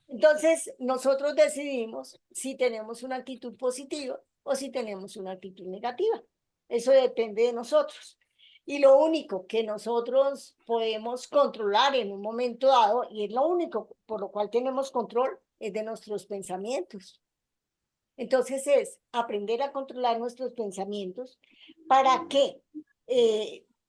Entonces, nosotros decidimos si tenemos una actitud positiva o si tenemos una actitud negativa. Eso depende de nosotros. Y lo único que nosotros podemos controlar en un momento dado, y es lo único por lo cual tenemos control, es de nuestros pensamientos. Entonces es aprender a controlar nuestros pensamientos para que,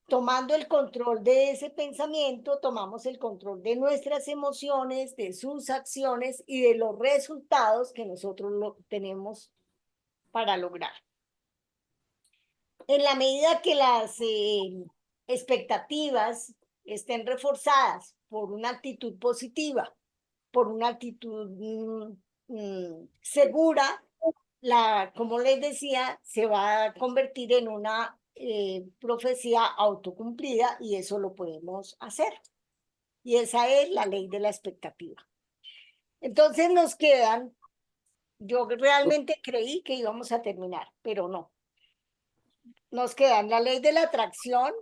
tomando el control de ese pensamiento, tomamos el control de nuestras emociones, de sus acciones y de los resultados que nosotros tenemos para lograr. En la medida que expectativas estén reforzadas por una actitud positiva, por una actitud segura, como les decía, se va a convertir en una profecía autocumplida y eso lo podemos hacer. Y esa es la ley de la expectativa. Entonces nos quedan, yo realmente creí que íbamos a terminar, pero no. Nos quedan la ley de la atracción,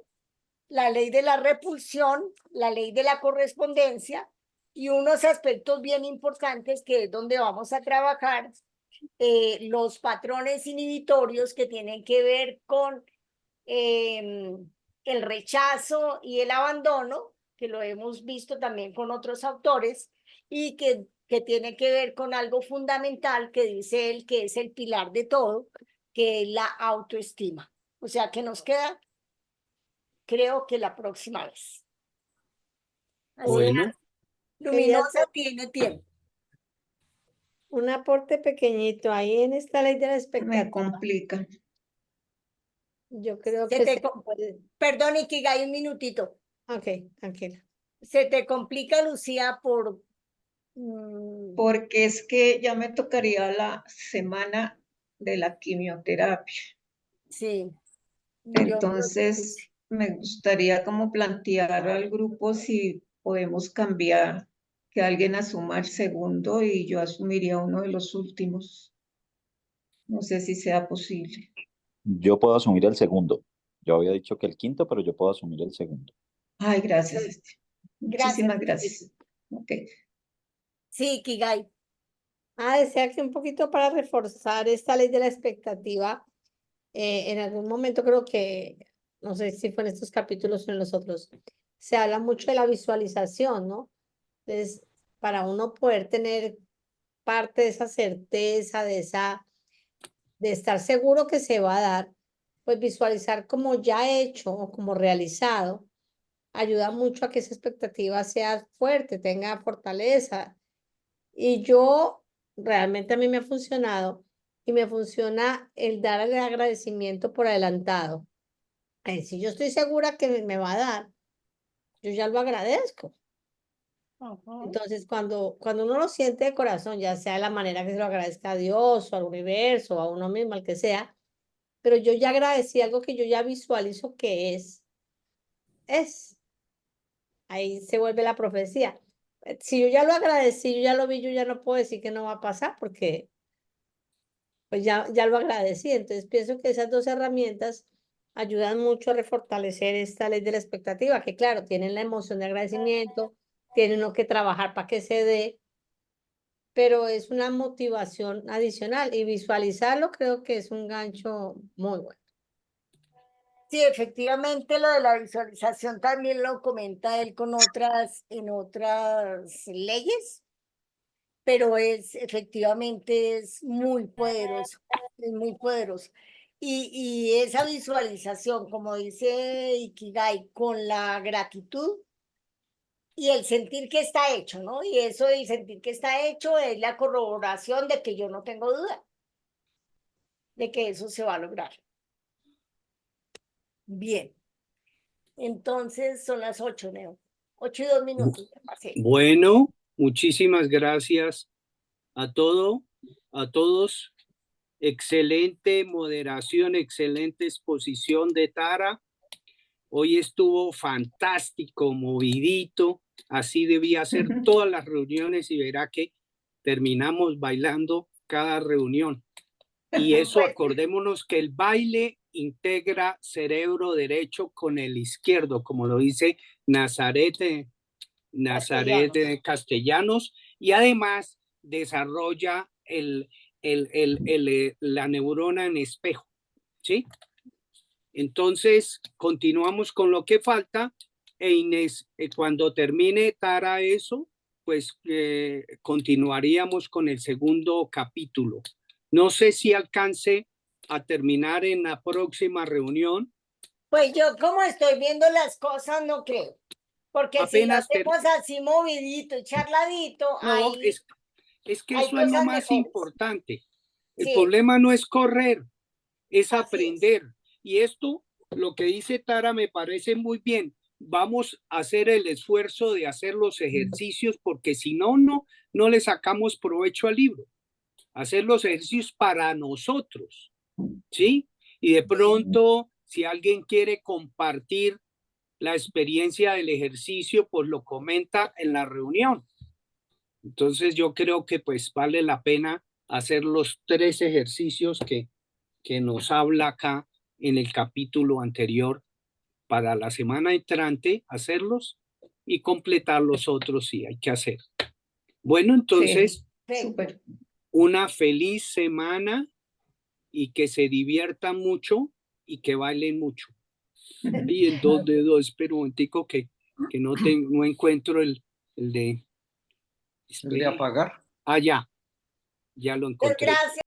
la ley de la repulsión, la ley de la correspondencia y unos aspectos bien importantes que es donde vamos a trabajar, los patrones inhibitorios que tienen que ver con el rechazo y el abandono, que lo hemos visto también con otros autores, y que tiene que ver con algo fundamental que dice él que es el pilar de todo, que es la autoestima. O sea que nos queda, creo que la próxima vez. Así Bueno, es. Luminosa tiene tiempo. Un aporte pequeñito ahí en esta ley de la Me expectativa. complica. Yo creo Se que te se co- puede. Perdón, Ikigai, un minutito. Ok, tranquila. Se te complica, Lucía, por... Porque es que ya me tocaría la semana de la quimioterapia. sí. Entonces, me gustaría como plantear al grupo si podemos cambiar, que alguien asuma el segundo y yo asumiría uno de los últimos. No sé si sea posible. Yo puedo asumir el segundo. Yo había dicho que el quinto, pero yo puedo asumir el segundo. Ay, gracias, Esti. Gracias. Muchísimas gracias. Ok. Sí, Ikigai. Decía que un poquito para reforzar esta ley de la expectativa, en algún momento creo que, no sé si fue en estos capítulos o en los otros, se habla mucho de la visualización, ¿no? Entonces, para uno poder tener parte de esa certeza, de estar seguro que se va a dar, pues visualizar como ya hecho o como realizado, ayuda mucho a que esa expectativa sea fuerte, tenga fortaleza. Y yo, realmente a mí me ha funcionado y me funciona el dar el agradecimiento por adelantado. Si yo estoy segura que me va a dar, yo ya lo agradezco. Entonces, cuando uno lo siente de corazón, ya sea de la manera que se lo agradezca a Dios o al universo o a uno mismo, al que sea, pero yo ya agradecí algo que yo ya visualizo que es. Ahí se vuelve la profecía. Si yo ya lo agradecí, yo ya lo vi, yo ya no puedo decir que no va a pasar porque pues ya lo agradecí. Entonces pienso que esas dos herramientas ayudan mucho a refortalecer esta ley de la expectativa, que claro, tienen la emoción de agradecimiento, tienen uno que trabajar para que se dé, pero es una motivación adicional y visualizarlo creo que es un gancho muy bueno. Sí, efectivamente lo de la visualización también lo comenta él en otras leyes, pero efectivamente es muy poderoso, es muy poderoso. Y esa visualización, como dice Ikigai, con la gratitud y el sentir que está hecho, ¿no? Y eso de sentir que está hecho es la corroboración de que yo no tengo duda de que eso se va a lograr. Bien. Entonces son las 8, Neo. 8:02. ya pasé. bueno, muchísimas gracias a todos. Excelente moderación, excelente exposición de Tara. Hoy estuvo fantástico, movidito. Así debía ser todas las reuniones y verá que terminamos bailando cada reunión. Y eso, Pues, acordémonos que el baile integra cerebro derecho con el izquierdo, como lo dice Nazaret de Castellanos, y además desarrolla la neurona en espejo, ¿sí? Entonces, continuamos con lo que falta, e Inés, cuando termine Tara eso, pues continuaríamos con el segundo capítulo. No sé si alcance a terminar en la próxima reunión. pues yo como estoy viendo las cosas, no creo. Porque si lo Apenas hacemos así movidito y charladito, no, hay es que hay eso es lo cosas más mejores. importante. El Sí, problema no es correr, es así es. aprender. Y esto lo que dice Tara me parece muy bien. Vamos a hacer el esfuerzo de hacer los ejercicios porque si no, no le sacamos provecho al libro. Hacer los ejercicios para nosotros, ¿sí? Y de pronto, si alguien quiere compartir la experiencia del ejercicio, pues lo comenta en la reunión. Entonces yo creo que pues vale la pena hacer los 3 ejercicios que nos habla acá en el capítulo anterior para la semana entrante, hacerlos y completar los otros si hay que hacer. Bueno, entonces, Súper. una feliz semana y que se diviertan mucho y que bailen mucho. Y en 2 dedos, espera un momentico que no encuentro el de... El de apagar. Ah, ya lo encontré. Gracias.